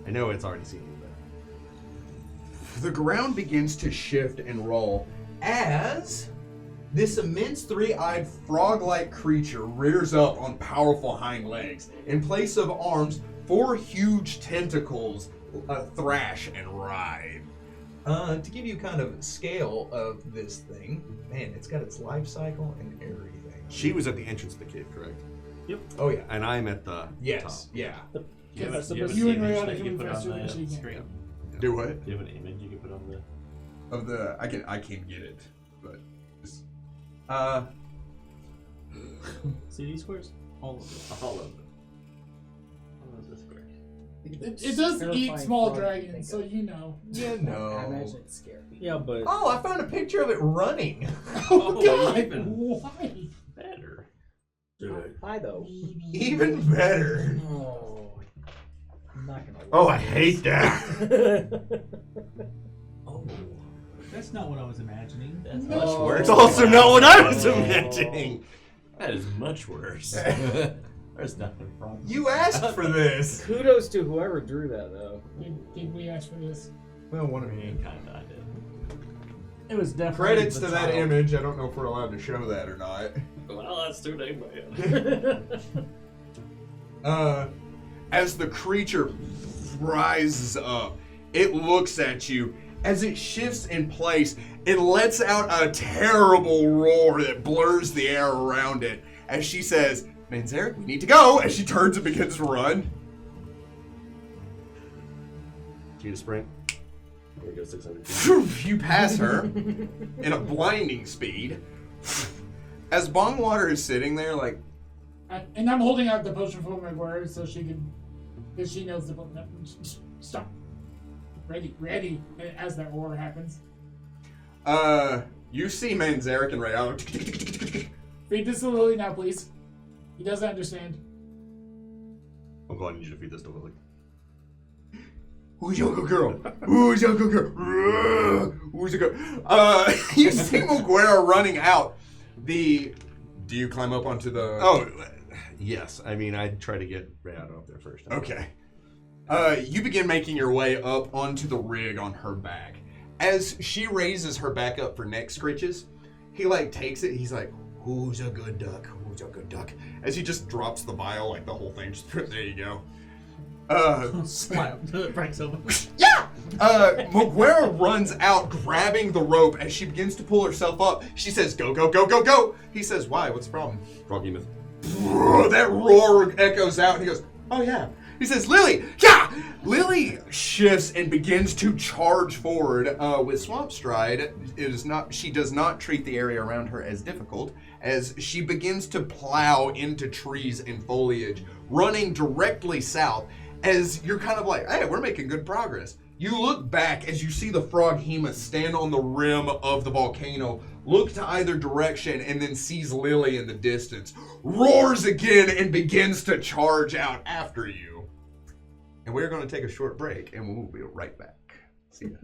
I know it's already seen me, but The ground begins to shift and roll as this immense three-eyed frog-like creature rears up on powerful hind legs. In place of arms, 4 huge tentacles thrash and writhe. To give you kind of scale of this thing, man, it's got its life cycle and everything. she was at the entrance of the cave, correct? Oh yeah. And I'm at the Yes. top. Yeah. Do you have So a- do you have you an and image Rayana that can you move put on faster than she the can. screen? Do what? Do you have an image you can put on the... Of the I can't get it, but See these squares? All of them. All of them. All of the squares. It does eat Terrifying small frog to dragons, think so of. you know. You I know. imagine it's scary. Yeah, but Oh, I found a picture of it running. Oh, God! even. Why? Better. Why though? Even better. Oh, I'm not gonna. Oh, I hate that. Oh. that's not what I was imagining. That's No. much It's worse. It's also not what I was imagining. That is much worse. There's nothing wrong. You asked for this. Kudos to whoever drew that though. Did we ask for this? Well, one of Me you. kinda I did. It was definitely credits the to that child. image. I don't know if we're allowed to show that or not. Well, that's too late, man. As the creature rises up, it looks at you. As it shifts in place, it lets out a terrible roar that blurs the air around it. As she says, Manzarek, we need to go. As she turns and begins to run. Cheetah sprint. There we go, 600 feet. You pass her in a blinding speed. As Bongwater is sitting there like, And I'm holding out the potion for McGuire so she can, because she knows the no, stop. Ready. As that roar happens. you see Manzarek and Rayala. Feed this to Lily now, please. He doesn't understand. Uncle, I need you to feed this to Lily. Who's your good girl? Who's your good girl? Who's your girl? You see McGuire running out. Do you climb up onto the... Oh, yes. I mean, I'd try to get Rayado up there first. Okay. You begin making your way up onto the rig on her back. As she raises her back up for neck scritches, he takes it. He's like, who's a good duck? Who's a good duck? As he just drops the vial, like the whole thing. Just, there you go. Slap. Breaks open. McGuire runs out, grabbing the rope. As she begins to pull herself up, she says, go, go, go, go, go. He says, why? What's the problem? Froggy myth. That roar echoes out, and he goes, oh yeah. He says, Lily, yeah! Lily shifts and begins to charge forward with Swamp Stride. She does not treat the area around her as difficult, as she begins to plow into trees and foliage, running directly south, as you're kind of like, hey, we're making good progress. You look back as you see the Froghema stand on the rim of the volcano, look to either direction, and then sees Lily in the distance, roars again, and begins to charge out after you. And we're going to take a short break, and we'll be right back. See ya.